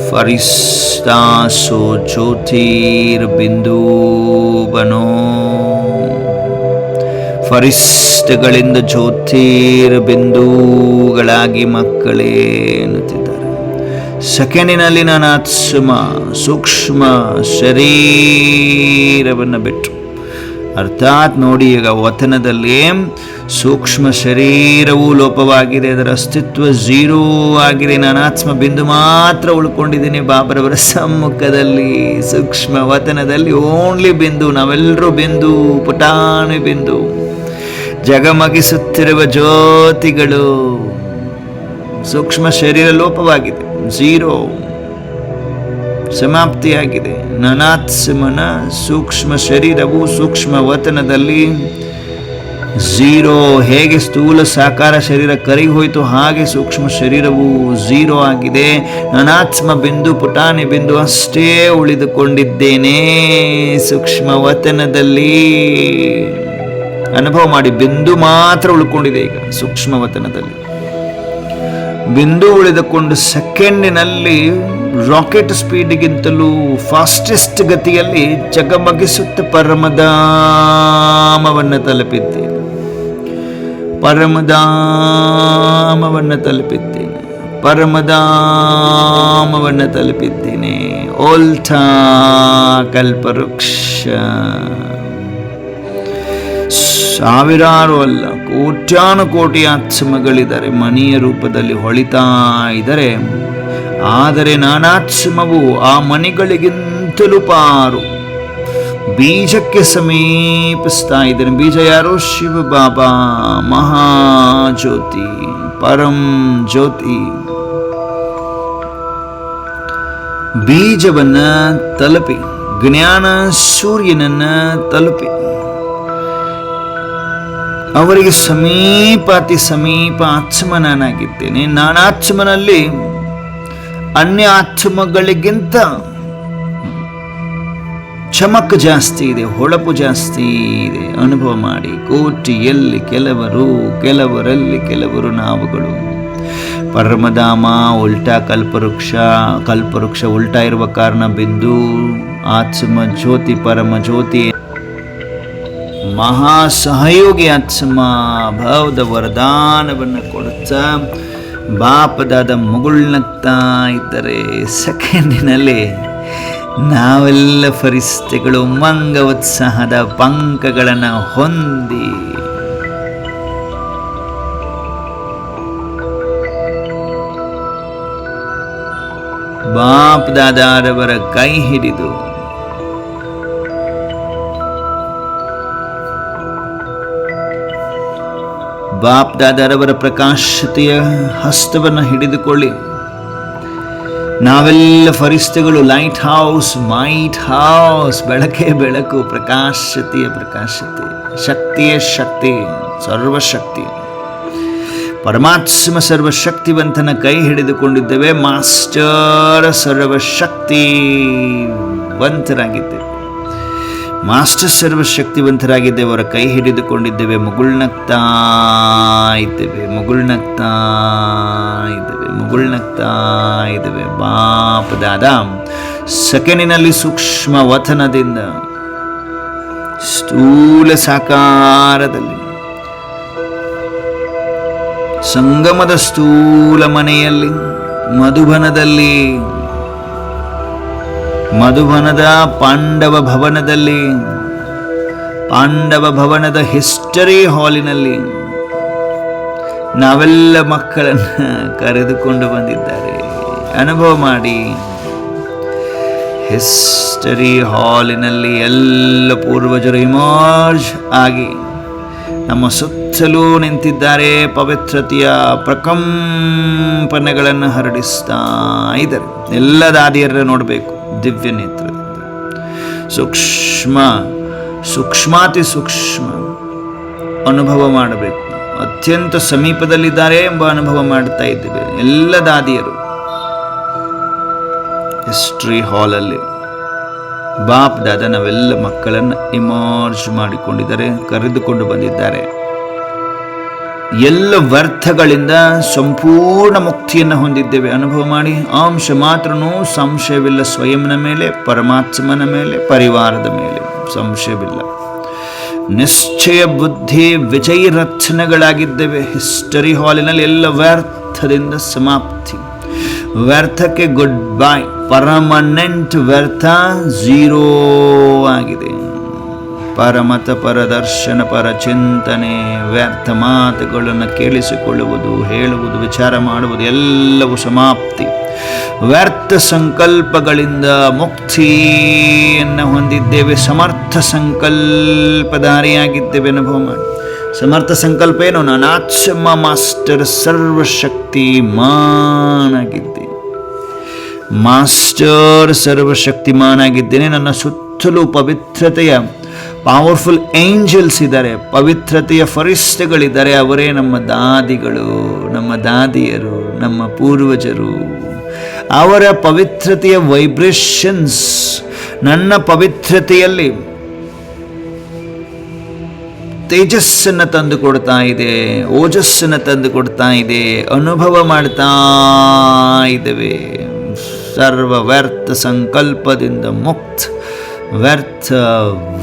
Speaker 1: ಫರಿಸ್ತಾ ಸೋ ಜ್ಯೋತಿರ್ಬಿಂದು ಬನೋ. ಫರಿಸ್ಟಗಳಿಂದ ಜ್ಯೋತಿರ್ಬಿಂದುಗಳಾಗಿ ಮಕ್ಕಳೇ ಎನ್ನುತ್ತಿದ್ದಾರೆ. ಸೆಕೆಂಡಿನಲ್ಲಿ ನಾನಾತ್ಮ ಸೂಕ್ಷ್ಮ ಶರೀರವನ್ನು ಬಿಟ್ಟು, ಅರ್ಥಾತ್ ನೋಡಿ ಈಗ ವತನದಲ್ಲಿ ಸೂಕ್ಷ್ಮ ಶರೀರವೂ ಲೋಪವಾಗಿದೆ, ಅದರ ಅಸ್ತಿತ್ವ ಝೀರೋ ಆಗಿದೆ. ನಾನಾತ್ಮ ಬಿಂದು ಮಾತ್ರ ಉಳ್ಕೊಂಡಿದ್ದೀನಿ ಬಾಬರವರ ಸಮ್ಮುಖದಲ್ಲಿ. ಸೂಕ್ಷ್ಮ ವತನದಲ್ಲಿ ಓನ್ಲಿ ಬಿಂದು, ನಾವೆಲ್ಲರೂ ಬಿಂದು, ಪುಟಾಣಿ ಬಿಂದು, ಜಗಮಗಿಸುತ್ತಿರುವ ಜ್ಯೋತಿಗಳು. ಸೂಕ್ಷ್ಮ ಶರೀರ ಲೋಪವಾಗಿದೆ, ಝೀರೋ ಸಮಾಪ್ತಿಯಾಗಿದೆ. ನಾನಾತ್ಮನ ಸೂಕ್ಷ್ಮ ಶರೀರವು ಸೂಕ್ಷ್ಮ ವತನದಲ್ಲಿ ಝೀರೋ. ಹೇಗೆ ಸ್ಥೂಲ ಸಾಕಾರ ಶರೀರ ಕರಗಿ ಹೋಯಿತು ಹಾಗೆ ಸೂಕ್ಷ್ಮ ಶರೀರವು ಝೀರೋ ಆಗಿದೆ. ನಾನಾತ್ಮ ಬಿಂದು, ಪುಟಾಣಿ ಬಿಂದು ಅಷ್ಟೇ ಉಳಿದುಕೊಂಡಿದ್ದೇನೆ ಸೂಕ್ಷ್ಮ ವತನದಲ್ಲಿ. ಅನುಭವ ಮಾಡಿ. ಬಿಂದು ಮಾತ್ರ ಉಳ್ಕೊಂಡಿದೆ ಈಗ ಸೂಕ್ಷ್ಮ ವತನದಲ್ಲಿ. ಬಿಂದು ಉಳಿದುಕೊಂಡು ಸೆಕೆಂಡಿನಲ್ಲಿ ರಾಕೆಟ್ ಸ್ಪೀಡ್ಗಿಂತಲೂ ಫಾಸ್ಟೆಸ್ಟ್ ಗತಿಯಲ್ಲಿ ಜಗಮಗಿಸುತ್ತ ಪರಮಧಾಮವನ್ನು ತಲುಪಿದ್ದೇನೆ. ಪರಮಧಾಮವನ್ನು ತಲುಪಿದ್ದೇನೆ. ಓಲ್ಟಾ ಕಲ್ಪವೃಕ್ಷ. ಸಾವಿರಾರು ಅಲ್ಲ, ಕೋಟ್ಯಾನು ಕೋಟಿ ಆತ್ಮಗಳಿದ್ದಾರೆ, ಮಣಿಯ ರೂಪದಲ್ಲಿ ಹೊಳಿತಾ ಇದ್ದಾರೆ. ಆದರೆ ನಾನಾತ್ಮವು ಆ ಮಣಿಗಳಿಗಿಂತಲೂ ಪಾರು. ಬೀಜಕ್ಕೆ ಸಮೀಪಿಸ್ತಾ ಇದ್ದೇನೆ. ಬೀಜ ಯಾರು? ಶಿವ ಬಾಬಾ, ಮಹಾಜ್ಯೋತಿ, ಪರಂ ಜ್ಯೋತಿ. ಬೀಜವನ್ನ ತಲುಪಿ, ಜ್ಞಾನ ಸೂರ್ಯನನ್ನ ತಲುಪಿ, ಅವರಿಗೆ ಸಮೀಪ ಆತ್ಮನಾಗಿದ್ದೇನೆ. ನಾನಾತ್ಮನಲ್ಲಿ ಅನ್ಯ ಆತ್ಮಗಳಿಗಿಂತ ಚಮಕ್ ಜಾಸ್ತಿ ಇದೆ, ಹೊಳಪು ಜಾಸ್ತಿ ಇದೆ. ಅನುಭವ ಮಾಡಿ. ಕೋಟಿಯಲ್ಲಿ ಕೆಲವರಲ್ಲಿ ಕೆಲವರು ನಾವುಗಳು. ಪರಮಧಾಮ ಉಲ್ಟಾ ಕಲ್ಪವೃಕ್ಷ ಉಲ್ಟಾ ಇರುವ ಕಾರಣ ಬಿಂದು ಆತ್ಮ ಜ್ಯೋತಿ, ಪರಮ ಜ್ಯೋತಿ, ಮಹಾ ಸಹಯೋಗಿ ಆತ್ಮ ಭಾವದ ವರದಾನವನ್ನು ಕೊಡುತ್ತಾ ಬಾಪದಾದ ಮುಗುಳ್ನಗ್ತಾ ಇದ್ದರೆ ಸೆಕೆಂಡಿನಲ್ಲಿ ನಾವೆಲ್ಲ ಫರಿಸ್ತೆಗಳು ಮಂಗವತ್ಸಾಹದ ಪಂಕಗಳನ್ನು ಹೊಂದಿ ಬಾಪ್ ದಾದಾರವರ ಕೈ ಹಿಡಿದು ಬಾಪ್ ದಾದಾರವರ ಪ್ರಕಾಶತೆಯ ಹಸ್ತವನ್ನು ಹಿಡಿದುಕೊಳ್ಳಿ. ನಾವೆಲ್ಲ ಫರಿಸ್ತೆಗಳು ಲೈಟ್ ಹೌಸ್, ಮೈಟ್ ಹೌಸ್, ಬೆಳಕೇ ಬೆಳಕು, ಪ್ರಕಾಶತೆಯ ಪ್ರಕಾಶತೆ, ಶಕ್ತಿಯ ಶಕ್ತಿ, ಸರ್ವಶಕ್ತಿ. ಪರಮಾತ್ಮ ಸರ್ವಶಕ್ತಿವಂತನ ಕೈ ಹಿಡಿದುಕೊಂಡಿದ್ದೇವೆ. ಮಾಸ್ಟರ್ ಸರ್ವಶಕ್ತಿವಂತರಾಗಿದ್ದೇವೆ. ಮಾಸ್ಟರ್ ಸರ್ವಶಕ್ತಿವಂತರಾಗಿದ್ದೇವೆ. ಅವರ ಕೈ ಹಿಡಿದುಕೊಂಡಿದ್ದೇವೆ. ಮುಗುಳ್ನಗ್ತಾ ಇದ್ದೇವೆ. ಬಾಪದಾದ ಸೆಕೆಂಡಿನಲ್ಲಿ ಸೂಕ್ಷ್ಮ ವತನದಿಂದ ಸ್ಥೂಲ ಸಾಕಾರದಲ್ಲಿ ಸಂಗಮದ ಸ್ಥೂಲ ಮನೆಯಲ್ಲಿ ಮಧುಬನದ ಪಾಂಡವ ಭವನದ ಹಿಸ್ಟರಿ ಹಾಲಿನಲ್ಲಿ ನಾವೆಲ್ಲ ಮಕ್ಕಳನ್ನು ಕರೆದುಕೊಂಡು ಬಂದಿದ್ದಾರೆ. ಅನುಭವ ಮಾಡಿ. ಹಿಸ್ಟರಿ ಹಾಲಿನಲ್ಲಿ ಎಲ್ಲ ಪೂರ್ವಜರು ಇಮರ್ಜ್ ಆಗಿ ನಮ್ಮ ಸುತ್ತಲೂ ನಿಂತಿದ್ದಾರೆ. ಪವಿತ್ರತೆಯ ಪ್ರಕಂಪನೆಗಳನ್ನು ಹರಡಿಸ್ತಾ ಇದ್ದಾರೆ. ಎಲ್ಲ ದಾದಿಯರ ನೋಡಬೇಕು ದಿವ್ಯ ನೇತ್ರದಿಂದ. ಸೂಕ್ಷ್ಮಾತಿ ಸೂಕ್ಷ್ಮ ಅನುಭವ ಮಾಡಬೇಕು. ಅತ್ಯಂತ ಸಮೀಪದಲ್ಲಿದ್ದಾರೆ ಎಂಬ ಅನುಭವ ಮಾಡ್ತಾ ಇದ್ದೇವೆ. ಎಲ್ಲ ದಾದಿಯರು ಹಿಸ್ಟ್ರಿ ಹಾಲಲ್ಲಿ ಬಾಪ್ ದಾದ ನಾವೆಲ್ಲ ಮಕ್ಕಳನ್ನು ಇಮರ್ಜ್ ಮಾಡಿಕೊಂಡಿದ್ದಾರೆ, ಕರೆದುಕೊಂಡು ಬಂದಿದ್ದಾರೆ. ಎಲ್ಲ ವ್ಯರ್ಥಗಳಿಂದ ಸಂಪೂರ್ಣ ಮುಕ್ತಿಯನ್ನು ಹೊಂದಿದ್ದೇವೆ. ಅನುಭವ ಮಾಡಿ. ಅಂಶ ಮಾತ್ರನೂ ಸಂಶಯವಿಲ್ಲ. ಸ್ವಯಂನ ಮೇಲೆ, ಪರಮಾತ್ಮನ ಮೇಲೆ, ಪರಿವಾರದ ಮೇಲೆ ಸಂಶಯವಿಲ್ಲ. ನಿಶ್ಚಯ ಬುದ್ಧಿ ವಿಜಯ ರಚನೆಗಳಾಗಿದ್ದೇವೆ. ಹಿಸ್ಟರಿ ಹಾಲಿನಲ್ಲಿ ಎಲ್ಲ ವ್ಯರ್ಥದಿಂದ ಸಮಾಪ್ತಿ. ವ್ಯರ್ಥಕ್ಕೆ ಗುಡ್ ಬೈ. ಪರ್ಮನೆಂಟ್ ವ್ಯರ್ಥ ಝೀರೋ ಆಗಿದೆ. ಪರಮತ, ಪರದರ್ಶನ, ಪರಚಿಂತನೆ, ವ್ಯರ್ಥ ಮಾತುಗಳನ್ನು ಕೇಳಿಸಿಕೊಳ್ಳುವುದು, ಹೇಳುವುದು, ವಿಚಾರ ಮಾಡುವುದು ಎಲ್ಲವೂ ಸಮಾಪ್ತಿ. ವ್ಯರ್ಥ ಸಂಕಲ್ಪಗಳಿಂದ ಮುಕ್ತಿಯನ್ನು ಹೊಂದಿದ್ದೇವೆ. ಸಮರ್ಥ ಸಂಕಲ್ಪಧಾರಿಯಾಗಿದ್ದೇವೆ. ಅನುಭವ ಮಾಡಿ. ಸಮರ್ಥ ಸಂಕಲ್ಪ ಏನು? ನಾನಾತ್ಮ ಮಾಸ್ಟರ್ ಸರ್ವಶಕ್ತಿಮಾನಾಗಿದ್ದೇನೆ. ಮಾಸ್ಟರ್ ಸರ್ವಶಕ್ತಿಮಾನಾಗಿದ್ದೇನೆ. ನನ್ನ ಸುತ್ತಲೂ ಪವಿತ್ರತೆಯ ಪವರ್ಫುಲ್ ಏಂಜಲ್ಸ್ ಇದ್ದಾರೆ. ಪವಿತ್ರತೆಯ ಫರಿಸ್ತೆಗಳಿದ್ದಾರೆ. ಅವರೇ ನಮ್ಮ ದಾದಿಗಳು, ನಮ್ಮ ದಾದಿಯರು, ನಮ್ಮ ಪೂರ್ವಜರು. ಅವರ ಪವಿತ್ರತೆಯ ವೈಬ್ರೇಷನ್ಸ್ ನನ್ನ ಪವಿತ್ರತೆಯಲ್ಲಿ ತೇಜಸ್ಸನ್ನು ತಂದು ಕೊಡ್ತಾ ಇದೆ, ಓಜಸ್ಸನ್ನು ತಂದು ಕೊಡ್ತಾ ಇದೆ. ಅನುಭವ ಮಾಡ್ತಾ ಇದ್ದೇವೆ. ಸರ್ವ ವ್ಯರ್ಥ ಸಂಕಲ್ಪದಿಂದ ಮುಕ್ತ, ವ್ಯರ್ಥ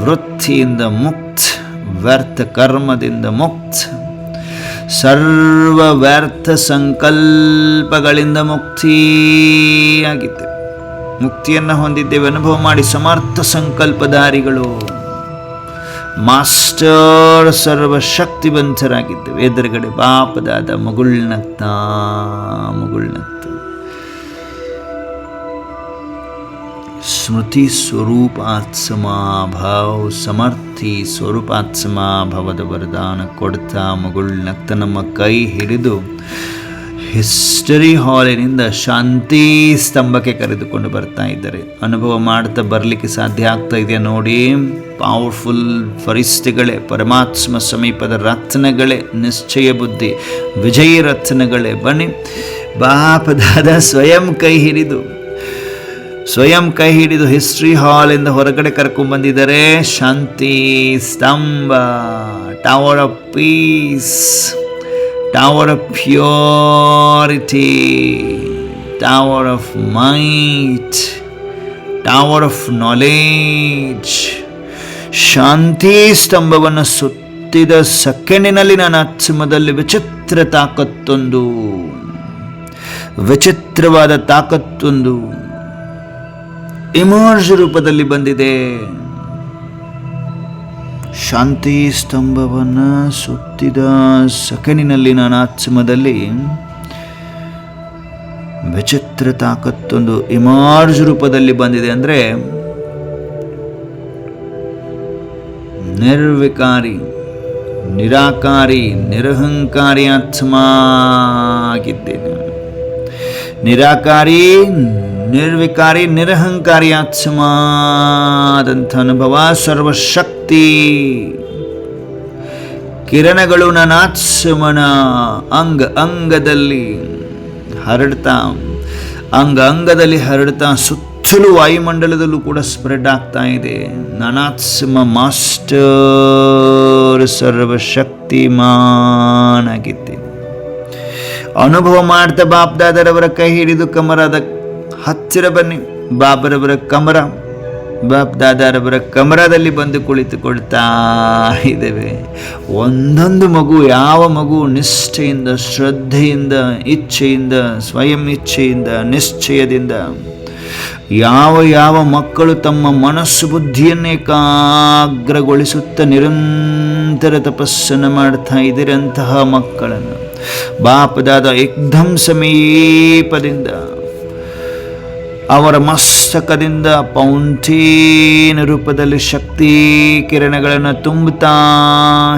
Speaker 1: ವೃತ್ತಿಯಿಂದ ಮುಕ್ತ, ವ್ಯರ್ಥ ಕರ್ಮದಿಂದ ಮುಕ್ತ, ಸರ್ವ ವ್ಯರ್ಥ ಸಂಕಲ್ಪಗಳಿಂದ ಮುಕ್ತಿಯಾಗಿದ್ದೇವೆ. ಮುಕ್ತಿಯನ್ನು ಹೊಂದಿದ್ದೇವೆ. ಅನುಭವ ಮಾಡಿ. ಸಮರ್ಥ ಸಂಕಲ್ಪಧಾರಿಗಳು, ಮಾಸ್ಟರ್ ಸರ್ವಶಕ್ತಿವಂತರಾಗಿದ್ದೇವೆ. ಎದುರುಗಡೆ ಬಾಪದಾದ ಮುಗುಳ್ನಗ್ತಾ स्मृति स्वरूपात्मा भाव समर्थಿ ಸ್ವರೂಪಾತ್ಮ ಭವದ ವರದಾನ ಕೊಡ್ತಾ ಮಗಳು ನಗ್ತ ನಮ್ಮ ಕೈ ಹಿಡಿದು ಹಿಸ್ಟರಿ ಹಾಲಿನಿಂದ ಶಾಂತಿ ಸ್ತಂಭಕ್ಕೆ ಕರೆದುಕೊಂಡು ಬರ್ತಾ ಇದ್ದಾರೆ. ಅನುಭವ ಮಾಡ್ತಾ ಬರಲಿಕ್ಕೆ ಸಾಧ್ಯ ಆಗ್ತಾ ಇದೆಯಾ ನೋಡಿ. ಪವರ್ಫುಲ್ ಫರಿಸ್ತಿಗಳೇ, ಪರಮಾತ್ಮ ಸಮೀಪದ ರತ್ನಗಳೇ, ನಿಶ್ಚಯ ಬುದ್ಧಿ ವಿಜಯಿ ರತ್ನಗಳೇ, ಬನ್ನಿ ಬಾಪದಾದ ಸ್ವಯಂ ಕೈ ಹಿಡಿದು ಹಿಸ್ಟ್ರಿ ಹಾಲಿಂದ ಹೊರಗಡೆ ಕರ್ಕೊಂಡ್ಬಂದಿದ್ದಾರೆ. ಶಾಂತಿ ಸ್ತಂಭ, tower of peace, tower of purity, tower of might, tower of knowledge. ಶಾಂತಿ ಸ್ತಂಭವನ್ನು ಸುತ್ತಿದ ಸೆಕೆಂಡಿನಲ್ಲಿ ನನ್ನ ಆತ್ಮದಲ್ಲಿ ವಿಚಿತ್ರವಾದ ತಾಕತ್ತೊಂದು ಇಮರ್ಜ್ ರೂಪದಲ್ಲಿ ಬಂದಿದೆ. ಶಾಂತಿ ಸ್ತಂಭವನ್ನು ಸುತ್ತಿದ ಸೆಕೆಂಡಿನಲ್ಲಿ ನನ್ನ ಆತ್ಮದಲ್ಲಿ ವಿಚಿತ್ರ ತಾಕತ್ತೊಂದು ಇಮರ್ಜ್ ರೂಪದಲ್ಲಿ ಬಂದಿದೆ. ಅಂದರೆ ನಿರ್ವಿಕಾರಿ, ನಿರಾಕಾರಿ, ನಿರಹಂಕಾರಿ ಆತ್ಮ ಆಗಿದ್ದೇನೆ. ನಿರಾಕಾರಿ, ನಿರ್ವಿಕಾರಿ, ನಿರಹಂಕಾರಿ ಆತ್ಮಾದಂಥ ಅನುಭವ. ಸರ್ವಶಕ್ತಿ ಕಿರಣಗಳು ನನ್ನ ಆತ್ಮನ ಅಂಗದಲ್ಲಿ ಹರಡ್ತಾ ಸುತ್ತಲೂ ವಾಯುಮಂಡಲದಲ್ಲೂ ಕೂಡ ಸ್ಪ್ರೆಡ್ ಆಗ್ತಾ ಇದೆ. ನಾನಾತ್ಮ ಮಾಸ್ಟರ್ ಸರ್ವಶಕ್ತಿಮಾನ್ ಆಗಿದ್ದೇನೆ. ಅನುಭವ ಮಾಡ್ತಾ ಬಾಪ್ದಾದರವರ ಕೈ ಹಿಡಿದು ಕಮರದ ಹತ್ತಿರ ಬನ್ನಿ. ಬಾಬರವರ ಕಮರ, ಬಾಪ್ದಾದರವರ ಕಮರದಲ್ಲಿ ಬಂದು ಕುಳಿತುಕೊಳ್ತಾ ಇದ್ದೇವೆ. ಒಂದೊಂದು ಮಗು, ಯಾವ ಮಗು ನಿಷ್ಠೆಯಿಂದ, ಶ್ರದ್ಧೆಯಿಂದ, ಇಚ್ಛೆಯಿಂದ, ಸ್ವಯಂ ಇಚ್ಛೆಯಿಂದ, ನಿಶ್ಚಯದಿಂದ, ಯಾವ ಮಕ್ಕಳು ತಮ್ಮ ಮನಸ್ಸು ಬುದ್ಧಿಯನ್ನು ಏಕಾಗ್ರಗೊಳಿಸುತ್ತಾ ನಿರಂತರ ತಪಸ್ಸನ್ನು ಮಾಡ್ತಾ ಇದ್ದೀರಿ, ಅಂತಹ ಮಕ್ಕಳನ್ನು ಬಾಪದಾದ ಏಕ್ದಮ್ ಸಮೀಪದಿಂದ ಅವರ ಮಸ್ತಕದಿಂದ ಪೌಂಟೇನ್ ರೂಪದಲ್ಲಿ ಶಕ್ತಿ ಕಿರಣಗಳನ್ನು ತುಂಬುತ್ತಾ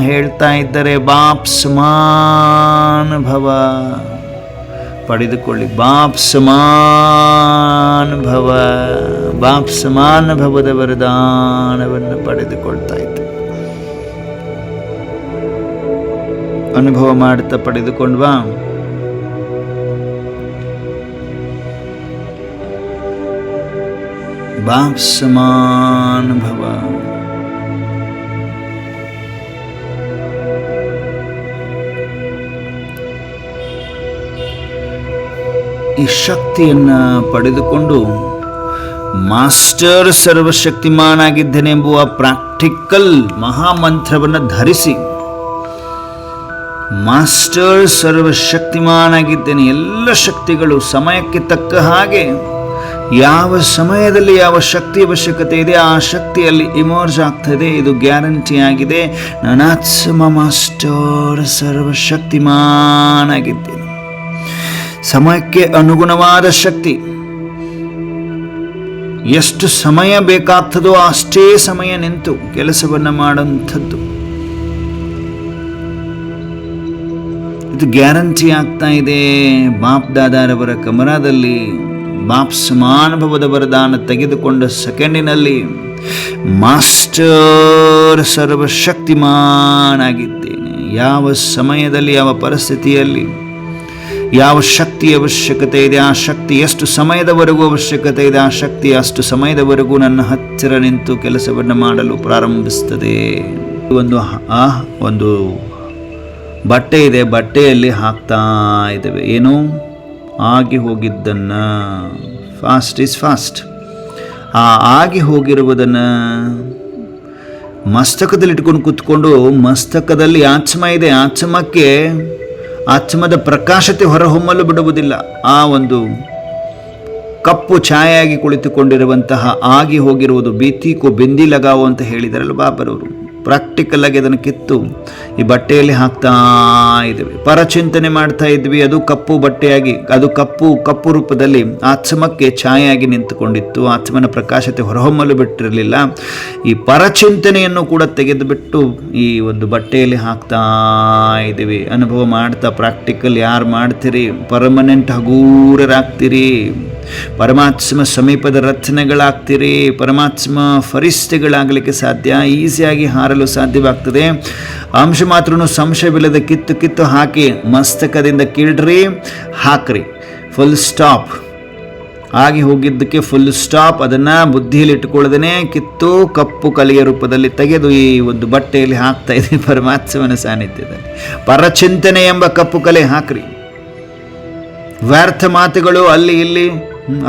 Speaker 1: ಹೇಳ್ತಾ ಇದ್ದಾರೆ, ಬಾಪ್ ಸಮಾನ್ ಭವ. ಪಡೆದುಕೊಳ್ಳಿ, ಬಾಪ್ ಸಮಾನ್ ಭವ. ಬಾಪ್ ಸಮಾನ ಭವದ ವರದಾನವನ್ನು ಪಡೆದುಕೊಳ್ತಾ ಇದ್ದಾರೆ. ಅನುಭವ ಮಾಡ್ತಾ ಪಡೆದುಕೊಂಡ್ವಾ? ಬಾಪ್ ಸಮಾನ ಭವ. ಈ ಶಕ್ತಿಯನ್ನ ಪಡೆದುಕೊಂಡು ಮಾಸ್ಟರ್ ಸರ್ವಶಕ್ತಿಮಾನಾಗಿದ್ದೇನೆಂಬುವ ಪ್ರಾಕ್ಟಿಕಲ್ ಮಹಾಮಂತ್ರವನ್ನು ಧರಿಸಿ, ಮಾಸ್ಟರ್ ಸರ್ವಶಕ್ತಿಮಾನಾಗಿದ್ದೇನೆ, ಎಲ್ಲ ಶಕ್ತಿಗಳು ಸಮಯಕ್ಕೆ ತಕ್ಕ ಹಾಗೆ ಯಾವ ಸಮಯದಲ್ಲಿ ಯಾವ ಶಕ್ತಿ ಅವಶ್ಯಕತೆ ಇದೆ ಆ ಶಕ್ತಿಯಲ್ಲಿ ಇಮರ್ಜ್ ಆಗ್ತದೆ. ಇದು ಗ್ಯಾರಂಟಿ ಆಗಿದೆ. ನಾನಾತ್ಮ ಮಾಸ್ಟರ್ ಸರ್ವಶಕ್ತಿಮಾನಾಗಿದ್ದೇನೆ. ಸಮಯಕ್ಕೆ ಅನುಗುಣವಾದ ಶಕ್ತಿ, ಎಷ್ಟು ಸಮಯ ಬೇಕಾಗ್ತದೋ ಅಷ್ಟೇ ಸಮಯ ನಿಂತು ಕೆಲಸವನ್ನು ಮಾಡುವಂಥದ್ದು. ಇದು ಗ್ಯಾರಂಟಿ ಆಗ್ತಾ ಇದೆ. ಬಾಪ್ ದಾದಾರವರ ಕಮರದಲ್ಲಿ ಬಾಪ್ ಸಮಾನುಭವದ ವರದಾನ ತೆಗೆದುಕೊಂಡ ಸೆಕೆಂಡಿನಲ್ಲಿ ಮಾಸ್ಟರ್ ಸರ್ವಶಕ್ತಿಮಾನಾಗಿದ್ದೇನೆ. ಯಾವ ಸಮಯದಲ್ಲಿ, ಯಾವ ಪರಿಸ್ಥಿತಿಯಲ್ಲಿ ಯಾವ ಶಕ್ತಿ ಅವಶ್ಯಕತೆ ಇದೆ, ಆ ಶಕ್ತಿ ಎಷ್ಟು ಸಮಯದವರೆಗೂ ಅವಶ್ಯಕತೆ ಇದೆ, ಆ ಶಕ್ತಿ ಅಷ್ಟು ಸಮಯದವರೆಗೂ ನನ್ನ ಹತ್ತಿರ ನಿಂತು ಕೆಲಸವನ್ನು ಮಾಡಲು ಪ್ರಾರಂಭಿಸ್ತದೆ. ಒಂದು ಬಟ್ಟೆ ಇದೆ, ಬಟ್ಟೆಯಲ್ಲಿ ಹಾಕ್ತಾ ಇದ್ದೇವೆ. ಏನು? ಆಗಿ ಹೋಗಿದ್ದನ್ನು, ಫಾಸ್ಟ್ ಈಸ್ ಫಾಸ್ಟ್. ಆ ಆಗಿ ಹೋಗಿರುವುದನ್ನು ಮಸ್ತಕದಲ್ಲಿ ಇಟ್ಕೊಂಡು ಕೂತ್ಕೊಂಡು, ಮಸ್ತಕದಲ್ಲಿ ಆತ್ಮ ಇದೆ, ಆತ್ಮಕ್ಕೆ ಆತ್ಮದ ಪ್ರಕಾಶತೆ ಹೊರಹೊಮ್ಮಲು ಬಿಡುವುದಿಲ್ಲ. ಆ ಒಂದು ಕಪ್ಪು ಛಾಯೆಯಾಗಿ ಕುಳಿತುಕೊಂಡಿರುವಂತಹ ಆಗಿ ಹೋಗಿರುವುದು, ಬೀತಿ ಕೋ ಬಿಂದಿ ಲಗಾವು ಅಂತ ಹೇಳಿದಾರಲ್ಲ ಬಾಬರವರು. ಪ್ರಾಕ್ಟಿಕಲ್ ಆಗಿ ಅದನ್ನು ಕಿತ್ತು ಈ ಬಟ್ಟೆಯಲ್ಲಿ ಹಾಕ್ತಾ ಇದ್ವಿ. ಪರಚಿಂತನೆ ಮಾಡ್ತಾ ಇದ್ವಿ. ಅದು ಕಪ್ಪು ಬಟ್ಟೆಯಾಗಿ, ಅದು ಕಪ್ಪು ರೂಪದಲ್ಲಿ ಆತ್ಮಕ್ಕೆ ಛಾಯೆಯಾಗಿ ನಿಂತುಕೊಂಡಿತ್ತು. ಆತ್ಮನ ಪ್ರಕಾಶತೆ ಹೊರಹೊಮ್ಮಲು ಬಿಟ್ಟಿರಲಿಲ್ಲ. ಈ ಪರಚಿಂತನೆಯನ್ನು ಕೂಡ ತೆಗೆದುಬಿಟ್ಟು ಈ ಒಂದು ಬಟ್ಟೆಯಲ್ಲಿ ಹಾಕ್ತಾ ಇದ್ದೀವಿ. ಅನುಭವ ಮಾಡ್ತಾ ಪ್ರಾಕ್ಟಿಕಲ್ ಯಾರು ಮಾಡ್ತೀರಿ, ಪರ್ಮನೆಂಟ್ ಹಗೂರರಾಗ್ತೀರಿ, ಪರಮಾತ್ಮ ಸಮೀಪದ ರತ್ನಗಳಾಗ್ತೀರಿ, ಪರಮಾತ್ಮ ಫರಿಷ್ಠೆಗಳಾಗಲಿಕ್ಕೆ ಸಾಧ್ಯ, ಈಸಿಯಾಗಿ ಹಾರಲು ಸಾಧ್ಯವಾಗ್ತದೆ. ಅಂಶ ಮಾತ್ರನೂ ಸಂಶಯವಿಲ್ಲದೆ ಕಿತ್ತು ಹಾಕಿ ಮಸ್ತಕದಿಂದ ಕೀಳ್ರಿ, ಹಾಕ್ರಿ, ಫುಲ್ ಸ್ಟಾಪ್. ಆಗಿ ಹೋಗಿದ್ದಕ್ಕೆ ಫುಲ್ ಸ್ಟಾಪ್. ಅದನ್ನು ಬುದ್ಧಿಯಲ್ಲಿ ಇಟ್ಟುಕೊಳ್ಳದೇ ಕಿತ್ತು ಕಪ್ಪು ಕಲೆಯ ರೂಪದಲ್ಲಿ ತೆಗೆದು ಈ ಒಂದು ಬಟ್ಟೆಯಲ್ಲಿ ಹಾಕ್ತಾ ಇದ್ದೀವಿ ಪರಮಾತ್ಮನ ಸಾನ್ನಿಧ್ಯದಲ್ಲಿ. ಪರಚಿಂತನೆ ಎಂಬ ಕಪ್ಪು ಕಲೆ ಹಾಕ್ರಿ. ವ್ಯರ್ಥ ಮಾತುಗಳು ಅಲ್ಲಿ ಇಲ್ಲಿ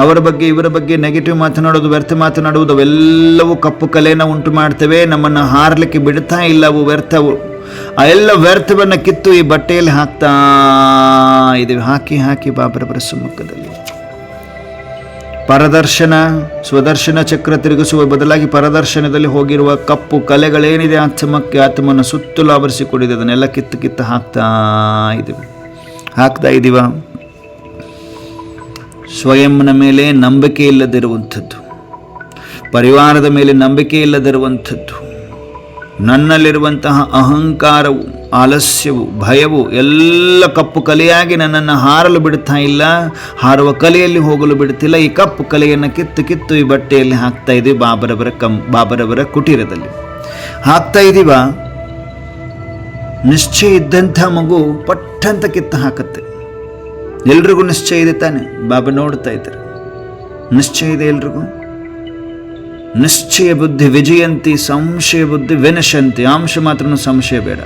Speaker 1: ಅವರ ಬಗ್ಗೆ ಇವರ ಬಗ್ಗೆ ನೆಗೆಟಿವ್ ಮಾತನಾಡೋದು, ವ್ಯರ್ಥ ಮಾತನಾಡುವುದು, ಅವೆಲ್ಲವೂ ಕಪ್ಪು ಕಲೆಯನ್ನು ಉಂಟು ಮಾಡ್ತವೆ. ನಮ್ಮನ್ನು ಹಾರಲಿಕ್ಕೆ ಬಿಡ್ತಾ ಇಲ್ಲ ಅವು ವ್ಯರ್ಥವು. ಆ ಎಲ್ಲ ವ್ಯರ್ಥವನ್ನು ಕಿತ್ತು ಈ ಬಟ್ಟೆಯಲ್ಲಿ ಹಾಕ್ತಾ ಇದ್ದೀವಿ. ಹಾಕಿ ಬಾಬರವರ ಸಮ್ಮುಖದಲ್ಲಿ ಪರದರ್ಶನ, ಸ್ವದರ್ಶನ ಚಕ್ರ ತಿರುಗಿಸುವ ಬದಲಾಗಿ ಪರದರ್ಶನದಲ್ಲಿ ಹೋಗಿರುವ ಕಪ್ಪು ಕಲೆಗಳೇನಿದೆ ಆತ್ಮನ ಸುತ್ತಲೂ ಆವರಿಸಿಕೊಂಡಿದೆ, ಅದನ್ನೆಲ್ಲ ಕಿತ್ತು ಹಾಕ್ತಾ ಇದ್ದೀವ. ಸ್ವಯಂನ ಮೇಲೆ ನಂಬಿಕೆ ಇಲ್ಲದಿರುವಂಥದ್ದು, ಪರಿವಾರದ ಮೇಲೆ ನಂಬಿಕೆ ಇಲ್ಲದಿರುವಂಥದ್ದು, ನನ್ನಲ್ಲಿರುವಂತಹ ಅಹಂಕಾರವು, ಆಲಸ್ಯವು, ಭಯವು ಎಲ್ಲ ಕಪ್ಪು ಕಲೆಯಾಗಿ ನನ್ನನ್ನು ಹಾರಲು ಬಿಡ್ತಾ ಇಲ್ಲ, ಹಾರುವ ಕಲೆಯಲ್ಲಿ ಹೋಗಲು ಬಿಡ್ತಿಲ್ಲ. ಈ ಕಪ್ಪು ಕಲೆಯನ್ನು ಕಿತ್ತು ಈ ಬಟ್ಟೆಯಲ್ಲಿ ಹಾಕ್ತಾ ಇದ್ದೀವಿ. ಬಾಬರವರ ಕುಟೀರದಲ್ಲಿ ಹಾಕ್ತಾ ಇದ್ದೀವ. ನಿಶ್ಚಯ ಇದ್ದಂಥ ಮಗು ಪಟ್ಟಂತ ಕಿತ್ತು ಹಾಕತ್ತೆ. ಎಲ್ರಿಗೂ ನಿಶ್ಚಯ ಇದೆ ತಾನೆ? ಬಾಬಾ ನೋಡ್ತಾ ಇದ್ದಾರೆ. ನಿಶ್ಚಯ ಇದೆ ಎಲ್ರಿಗೂ. ನಿಶ್ಚಯ ಬುದ್ಧಿ ವಿಜಯಂತಿ, ಸಂಶಯ ಬುದ್ಧಿ ವಿನಶಂತಿ. ಅಂಶ ಮಾತ್ರ ಸಂಶಯ ಬೇಡ.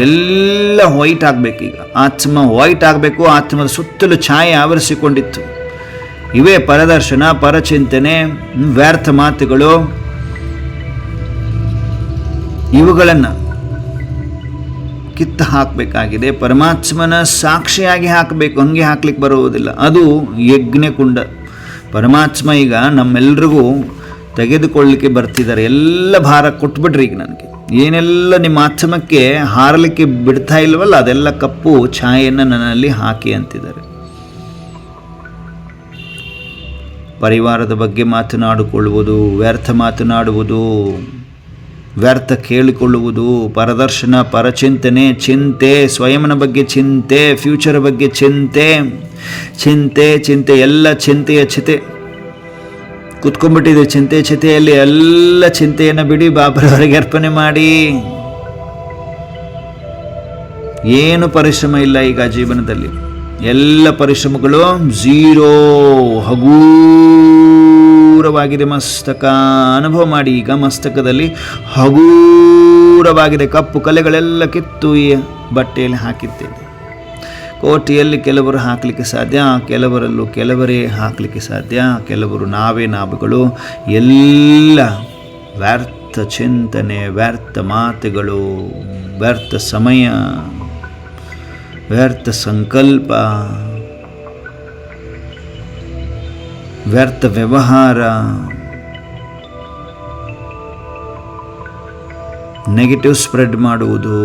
Speaker 1: ಎಲ್ಲ ವೈಟ್ ಆಗಬೇಕೀಗ. ಆತ್ಮ ವೈಟ್ ಆಗಬೇಕು. ಆತ್ಮದ ಸುತ್ತಲೂ ಛಾಯೆ ಆವರಿಸಿಕೊಂಡಿತ್ತು. ಇವೇ ಪರದರ್ಶನ, ಪರಚಿಂತನೆ, ವ್ಯರ್ಥ ಮಾತುಗಳು, ಇವುಗಳನ್ನು ಕಿತ್ತು ಹಾಕಬೇಕಾಗಿದೆ. ಪರಮಾತ್ಮನ ಸಾಕ್ಷಿಯಾಗಿ ಹಾಕಬೇಕು. ಹಂಗೆ ಹಾಕ್ಲಿಕ್ಕೆ ಬರುವುದಿಲ್ಲ. ಅದು ಯಜ್ಞಕುಂಡ. ಪರಮಾತ್ಮ ಈಗ ನಮ್ಮೆಲ್ರಿಗೂ ತೆಗೆದುಕೊಳ್ಳಲಿಕ್ಕೆ ಬರ್ತಿದ್ದಾರೆ. ಎಲ್ಲ ಭಾರ ಕೊಟ್ಬಿಡ್ರಿ. ಈಗ ನನಗೆ ಏನೆಲ್ಲ ನಿಮ್ಮ ಆತ್ಮಕ್ಕೆ ಹಾರಲಿಕ್ಕೆ ಬಿಡ್ತಾ ಇಲ್ವಲ್ಲ, ಅದೆಲ್ಲ ಕಪ್ಪು ಛಾಯೆಯನ್ನು ನನ್ನಲ್ಲಿ ಹಾಕಿ ಅಂತಿದ್ದಾರೆ. ಪರಿವಾರದ ಬಗ್ಗೆ ಮಾತನಾಡಿಕೊಳ್ಳುವುದು, ವ್ಯರ್ಥ ಮಾತನಾಡುವುದು, ವ್ಯರ್ಥ ಕೇಳಿಕೊಳ್ಳುವುದು, ಪರದರ್ಶನ, ಪರಚಿಂತನೆ, ಚಿಂತೆ, ಸ್ವಯಂನ ಬಗ್ಗೆ ಚಿಂತೆ, ಫ್ಯೂಚರ್ ಬಗ್ಗೆ ಚಿಂತೆ ಎಲ್ಲ ಚಿಂತೆಯ ಚಿತೆ ಕುತ್ಕೊಂಡ್ಬಿಟ್ಟಿದೆ. ಚಿತೆಯಲ್ಲಿ ಎಲ್ಲ ಚಿಂತೆಯನ್ನು ಬಿಡಿ, ಬಾಬರವರಿಗೆ ಅರ್ಪಣೆ ಮಾಡಿ. ಏನು ಪರಿಶ್ರಮ ಇಲ್ಲ ಈಗ ಜೀವನದಲ್ಲಿ. ಎಲ್ಲ ಪರಿಶ್ರಮಗಳು ಝೀರೋ, ಹಗೂರವಾಗಿದೆ ಮಸ್ತಕ. ಅನುಭವ ಮಾಡಿ. ಈಗ ಮಸ್ತಕದಲ್ಲಿ ಹಗೂರವಾಗಿದೆ. ಕಪ್ಪು ಕಲೆಗಳೆಲ್ಲ ಕಿತ್ತು ಈ ಬಟ್ಟೆಯಲ್ಲಿ ಹಾಕಿದ್ದೇವೆ. ಕೋಟಿಯಲ್ಲಿ ಕೆಲವರು ಹಾಕಲಿಕ್ಕೆ ಸಾಧ್ಯ, ಕೆಲವರೇ ಹಾಕಲಿಕ್ಕೆ ಸಾಧ್ಯ. ಕೆಲವರು ನಾವುಗಳು. ಎಲ್ಲ ವ್ಯರ್ಥ ಚಿಂತನೆ, ವ್ಯರ್ಥ ಮಾತುಗಳು, ವ್ಯರ್ಥ ಸಮಯ, ವ್ಯರ್ಥ ಸಂಕಲ್ಪ, ವ್ಯರ್ಥ ವ್ಯವಹಾರ, ನೆಗೆಟಿವ್ ಸ್ಪ್ರೆಡ್ ಮಾಡುವುದು,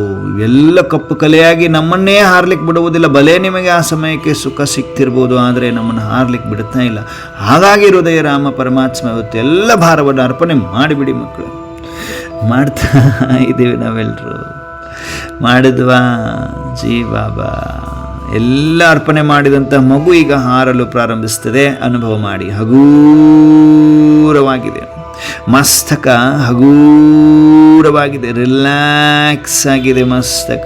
Speaker 1: ಎಲ್ಲ ಕಪ್ಪು ಕಲೆಯಾಗಿ ನಮ್ಮನ್ನೇ ಹಾರ್ಲಿಕ್ಕೆ ಬಿಡುವುದಿಲ್ಲ. ಭಲೆ ನಿಮಗೆ ಆ ಸಮಯಕ್ಕೆ ಸುಖ ಸಿಗ್ತಿರ್ಬೋದು, ಆದರೆ ನಮ್ಮನ್ನು ಹಾರ್ಲಿಕ್ಕೆ ಬಿಡ್ತಾ ಇಲ್ಲ. ಹಾಗಾಗಿ ಹೃದಯ ರಾಮ ಪರಮಾತ್ಮ ಇವತ್ತು ಎಲ್ಲ ಭಾರವನ್ನು ಅರ್ಪಣೆ ಮಾಡಿಬಿಡಿ ಮಕ್ಕಳು. ಮಾಡ್ತಾ ಇದ್ದೀವಿ ನಾವೆಲ್ಲರೂ. ಮಾಡಿದ್ವಾ ಜೀ ಬಾಬಾ. ಎಲ್ಲ ಅರ್ಪಣೆ ಮಾಡಿದಂಥ ಮಗು ಈಗ ಹಾರಲು ಪ್ರಾರಂಭಿಸ್ತದೆ. ಅನುಭವ ಮಾಡಿ. ಹಗೂರವಾಗಿದೆ ಮಸ್ತಕ, ಹಗೂರವಾಗಿದೆ, ರಿಲ್ಯಾಕ್ಸ್ ಆಗಿದೆ ಮಸ್ತಕ.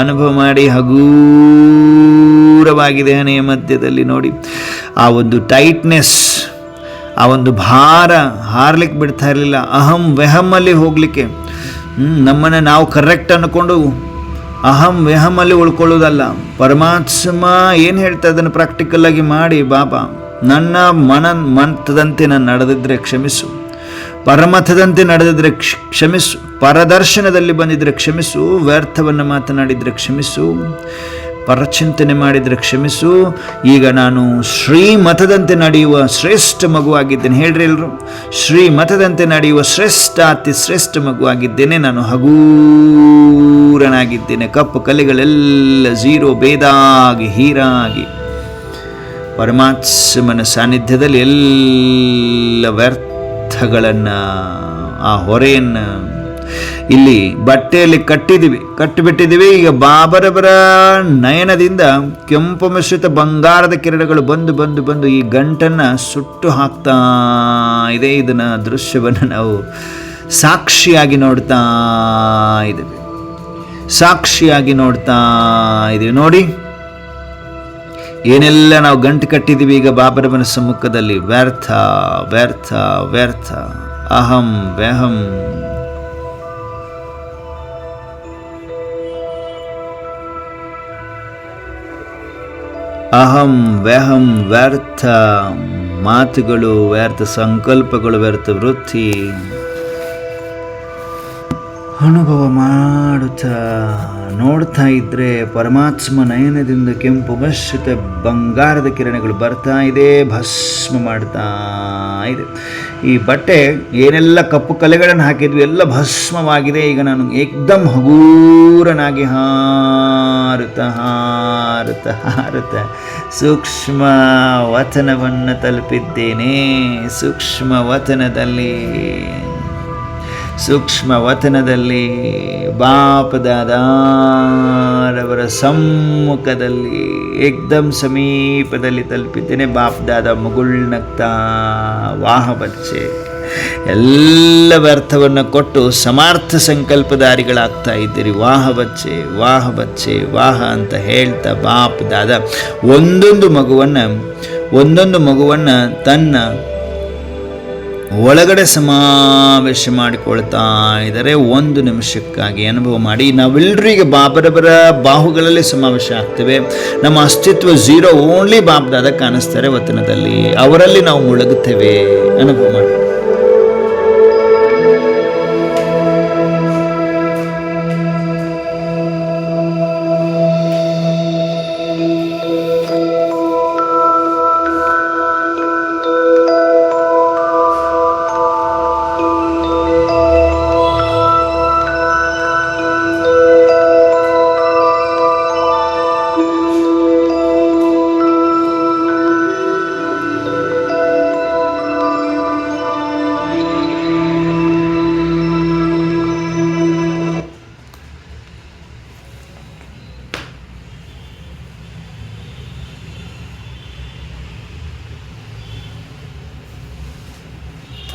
Speaker 1: ಅನುಭವ ಮಾಡಿ. ಹಗೂರವಾಗಿದೆ. ಹಣೆಯ ಮಧ್ಯದಲ್ಲಿ ನೋಡಿ ಆ ಒಂದು ಟೈಟ್ನೆಸ್, ಆ ಒಂದು ಭಾರ ಹಾರ್ಲಿಕ್ಕೆ ಬಿಡ್ತಾ ಇರಲಿಲ್ಲ. ಅಹಂ ವೆಹಮಲ್ಲಿ ಹೋಗಲಿಕ್ಕೆ, ನಮ್ಮನ್ನು ನಾವು ಕರೆಕ್ಟ್ ಅಂದ್ಕೊಂಡು ಅಹಂ ವೆಹಮಲ್ಲಿ ಉಳ್ಕೊಳ್ಳೋದಲ್ಲ. ಪರಮಾತ್ಮ ಏನು ಹೇಳ್ತಾ ಅದನ್ನು ಪ್ರಾಕ್ಟಿಕಲ್ ಆಗಿ ಮಾಡಿ. ಬಾಬಾ, ನನ್ನ ಮನದಂತೆ ನಾನು ನಡೆದಿದ್ರೆ ಕ್ಷಮಿಸು, ಪರಮಥದಂತೆ ನಡೆದಿದ್ರೆ ಕ್ಷಮಿಸು, ಪರದರ್ಶನದಲ್ಲಿ ಬಂದಿದ್ರೆ ಕ್ಷಮಿಸು, ವ್ಯರ್ಥವನ್ನು ಮಾತನಾಡಿದರೆ ಕ್ಷಮಿಸು, ಪರಚಿಂತನೆ ಮಾಡಿದರೆ ಕ್ಷಮಿಸು. ಈಗ ನಾನು ಶ್ರೀಮತದಂತೆ ನಡೆಯುವ ಶ್ರೇಷ್ಠ ಮಗುವಾಗಿದ್ದೇನೆ. ಹೇಳ್ರಿ ಎಲ್ರು, ಶ್ರೀಮತದಂತೆ ನಡೆಯುವ ಶ್ರೇಷ್ಠ ಅತಿ ಶ್ರೇಷ್ಠ ಮಗುವಾಗಿದ್ದೇನೆ. ನಾನು ಹಗೂರನಾಗಿದ್ದೇನೆ. ಕಪ್ಪು ಕಲೆಗಳೆಲ್ಲ ಝೀರೋ, ಬೇದಾಗಿ ಹೀರಾಗಿ ಪರಮಾತ್ಮನ ಸಾನ್ನಿಧ್ಯದಲ್ಲಿ ಎಲ್ಲ ವ್ಯರ್ಥಗಳನ್ನು, ಆ ಹೊರೆಯನ್ನು ಇಲ್ಲಿ ಬಟ್ಟೆಯಲ್ಲಿ ಕಟ್ಟಿಬಿಟ್ಟಿದ್ದೀವಿ. ಈಗ ಬಾಬರವರ ನಯನದಿಂದ ಕೆಂಪು ಮಿಶ್ರಿತ ಬಂಗಾರದ ಕಿರಣಗಳು ಬಂದು ಬಂದು ಬಂದು ಈ ಗಂಟನ್ನು ಸುಟ್ಟು ಹಾಕ್ತಾ ಇದೆ. ಇದನ್ನ ದೃಶ್ಯವನ್ನು ನಾವು ಸಾಕ್ಷಿಯಾಗಿ ನೋಡ್ತಾ ಇದ್ದೀವಿ. ನೋಡಿ, ಏನೆಲ್ಲ ನಾವು ಗಂಟು ಕಟ್ಟಿದ್ದೀವಿ ಈಗ ಬಾಬರವನ ಸಮ್ಮುಖದಲ್ಲಿ. ವ್ಯರ್ಥ ವ್ಯರ್ಥ ವ್ಯರ್ಥ. ಅಹಂ ವ್ಯಹಂ. ಅಹಂ ವ್ಯಹಂ ವ್ಯರ್ಥ ಮಾತುಗಳು, ವ್ಯರ್ಥ ಸಂಕಲ್ಪಗಳು, ವ್ಯರ್ಥ ವೃತ್ತಿ. ಅನುಭವ ಮಾಡುತ್ತಾ ನೋಡ್ತಾ ಇದ್ರೆ ಪರಮಾತ್ಮ ನಯನದಿಂದ ಕೆಂಪು ಮಿಶ್ರಿತ ಬಂಗಾರದ ಕಿರಣಗಳು ಬರ್ತಾ ಇದೆ, ಭಸ್ಮ ಮಾಡ್ತಾ ಇದೆ. ಈ ಬಟ್ಟೆ ಏನೆಲ್ಲ ಕಪ್ಪು ಕಲೆಗಳನ್ನು ಹಾಕಿದ್ವಿ ಎಲ್ಲ ಭಸ್ಮವಾಗಿದೆ. ಈಗ ನಾನು ಏಕ್ದಮ್ ಹಗೂರನಾಗಿ ಹಾರುತ್ತಾ ಸೂಕ್ಷ್ಮ ವತನವನ್ನು ತಲುಪಿದ್ದೇನೆ. ಸೂಕ್ಷ್ಮ ವತನದಲ್ಲಿ ಬಾಪ್ದಾದಾರವರ ಸಮ್ಮುಖದಲ್ಲಿ ಏಕ್ದಮ್ ಸಮೀಪದಲ್ಲಿ ತಲುಪಿದ್ದೇನೆ. ಬಾಪ್ದಾದ ಮುಗುಳ್ನಗ್ತಾ, ವಾಹ ಬಚ್ಚೆ, ಎಲ್ಲ ವ್ಯರ್ಥವನ್ನು ಕೊಟ್ಟು ಸಮರ್ಥ ಸಂಕಲ್ಪಧಾರಿಗಳಾಗ್ತಾ ಇದ್ದೀರಿ. ವಾಹ ಬಚ್ಚೆ ವಾಹ ಬಚ್ಚೆ ವಾಹ ಅಂತ ಹೇಳ್ತಾ ಬಾಪ್ದಾದ ಒಂದೊಂದು ಮಗುವನ್ನು ತನ್ನ ಒಳಗಡೆ ಸಮಾವೇಶ ಮಾಡಿಕೊಳ್ತಾ ಇದ್ದಾರೆ. ಒಂದು ನಿಮಿಷಕ್ಕಾಗಿ ಅನುಭವ ಮಾಡಿ. ನಾವೆಲ್ಲರೂ ಈಗ ಬಾಬರವರ ಬಾಹುಗಳಲ್ಲಿ ಸಮಾವೇಶ ಆಗ್ತೇವೆ. ನಮ್ಮ ಅಸ್ತಿತ್ವ ಝೀರೋ, ಓನ್ಲಿ ಬಾಬ್ದಾದ ಕಾಣಿಸ್ತಾರೆ ವತನದಲ್ಲಿ. ಅವರಲ್ಲಿ ನಾವು ಮುಳುಗುತ್ತೇವೆ. ಅನುಭವ ಮಾಡಿ.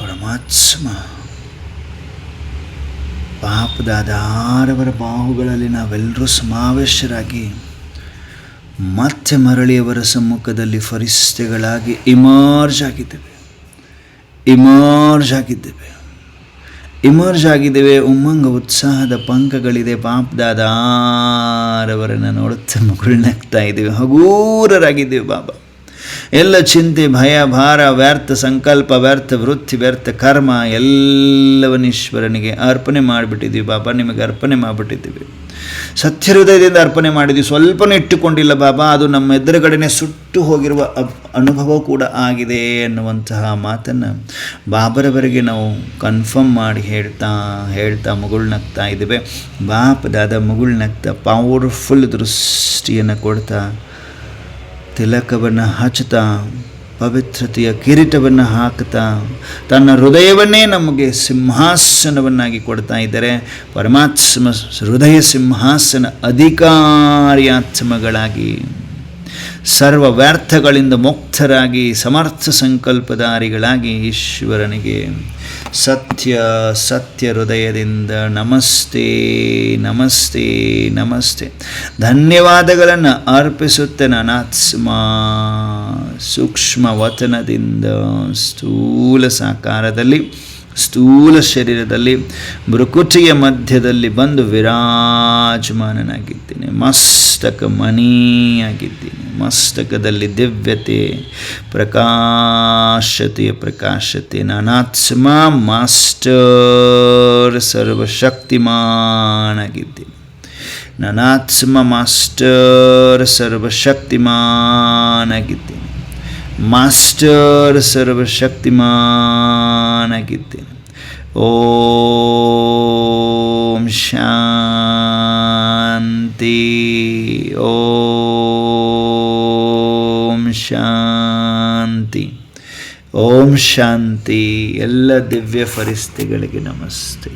Speaker 1: ಪರಮಾತ್ಮ ಬಾಪ್ದಾದಾರವರ ಬಾಹುಗಳಲ್ಲಿ ನಾವೆಲ್ಲರೂ ಸಮಾವೇಶರಾಗಿ ಮತ್ತೆ ಮರಳಿಯವರ ಸಮ್ಮುಖದಲ್ಲಿ ಫರಿಸ್ತೆಗಳಾಗಿ ಇಮರ್ಜ್ ಆಗಿದ್ದೇವೆ. ಉಮ್ಮಂಗ ಉತ್ಸಾಹದ ಪಂಕಗಳಿದೆ. ಬಾಪ್ದಾದಾರವರನ್ನು ನೋಡುತ್ತಾ ಮುಗುಳ್ನಗ್ತಾ ಇದ್ದೇವೆ. ಹಗೂರರಾಗಿದ್ದೇವೆ. ಬಾಬಾ, ಎಲ್ಲ ಚಿಂತೆ, ಭಯ, ಭಾರ, ವ್ಯರ್ಥ ಸಂಕಲ್ಪ, ವ್ಯರ್ಥ ವೃತ್ತಿ, ವ್ಯರ್ಥ ಕರ್ಮ ಎಲ್ಲವನ್ನು ಈಶ್ವರನಿಗೆ ಅರ್ಪಣೆ ಮಾಡಿಬಿಟ್ಟಿದ್ದೀವಿ. ಬಾಬಾ, ನಿಮಗೆ ಅರ್ಪಣೆ ಮಾಡಿಬಿಟ್ಟಿದ್ದೀವಿ. ಸತ್ಯ ಹೃದಯದಿಂದ ಅರ್ಪಣೆ ಮಾಡಿದ್ದೀವಿ. ಸ್ವಲ್ಪನೂ ಇಟ್ಟುಕೊಂಡಿಲ್ಲ ಬಾಬಾ. ಅದು ನಮ್ಮ ಎದುರುಗಡೆನೆ ಸುಟ್ಟು ಹೋಗಿರುವ ಅನುಭವ ಕೂಡ ಆಗಿದೆ ಎನ್ನುವಂತಹ ಮಾತನ್ನು ಬಾಬರವರೆಗೆ ನಾವು ಕನ್ಫರ್ಮ್ ಮಾಡಿ ಹೇಳ್ತಾ ಮುಗುಳ್ನಗ್ತಾ ಇದ್ದೇವೆ. ಬಾಪ್ದಾದ ಮುಗುಳ್ನಗ್ತಾ ಪವರ್ಫುಲ್ ದೃಷ್ಟಿಯನ್ನು ಕೊಡ್ತಾ, ತಿಲಕವನ್ನು ಹಚ್ಚುತ್ತಾ, ಪವಿತ್ರತೆಯ ಕಿರೀಟವನ್ನು ಹಾಕ್ತಾ, ತನ್ನ ಹೃದಯವನ್ನೇ ನಮಗೆ ಸಿಂಹಾಸನವನ್ನಾಗಿ ಕೊಡ್ತಾ ಇದ್ದಾರೆ. ಪರಮಾತ್ಮ ಹೃದಯ ಸಿಂಹಾಸನ ಅಧಿಕಾರಿಯಾತ್ಮಗಳಾಗಿ ಸರ್ವ ವ್ಯರ್ಥಗಳಿಂದ ಮುಕ್ತರಾಗಿ ಸಮರ್ಥ ಸಂಕಲ್ಪಧಾರಿಗಳಾಗಿ ಈಶ್ವರನಿಗೆ ಸತ್ಯ ಹೃದಯದಿಂದ ನಮಸ್ತೆ ನಮಸ್ತೆ ನಮಸ್ತೆ ಧನ್ಯವಾದಗಳನ್ನು ಅರ್ಪಿಸುತ್ತೆ. ನಾನಾತ್ಮ ಸೂಕ್ಷ್ಮ ವತನದಿಂದ ಸ್ಥೂಲ ಸಾಕಾರದಲ್ಲಿ, ಸ್ಥೂಲ ಶರೀರದಲ್ಲಿ, ಭ್ರುಕುಟಿಯ ಮಧ್ಯದಲ್ಲಿ ಬಂದು ವಿರಾಜಮಾನನಾಗಿದ್ದೇನೆ. ಮಸ್ತಕ ಮಣಿಯಾಗಿದ್ದೀನಿ. ಮಸ್ತಕದಲ್ಲಿ ದಿವ್ಯತೆ, ಪ್ರಕಾಶತೆ. ನಾನಾತ್ಮ ಮಾಸ್ಟರ್ ಸರ್ವಶಕ್ತಿಮಾನಾಗಿದ್ದೀನಿ. ನಾನಾತ್ಮ ಮಾಸ್ಟರ್ ಸರ್ವಶಕ್ತಿಮಾನಾಗಿದ್ದೇನೆ. ಮಾಸ್ಟರ್ ಸರ್ವಶಕ್ತಿಮಾನಾಗಿದ್ದೇನೆ. ಓಂ ಶಾಂತಿ. ಓಂ ಶಾಂತಿ. ಓಂ ಶಾಂತಿ. ಎಲ್ಲ ದಿವ್ಯ ಫರಿಸ್ತಿಗಳಿಗೆ ನಮಸ್ತೆ.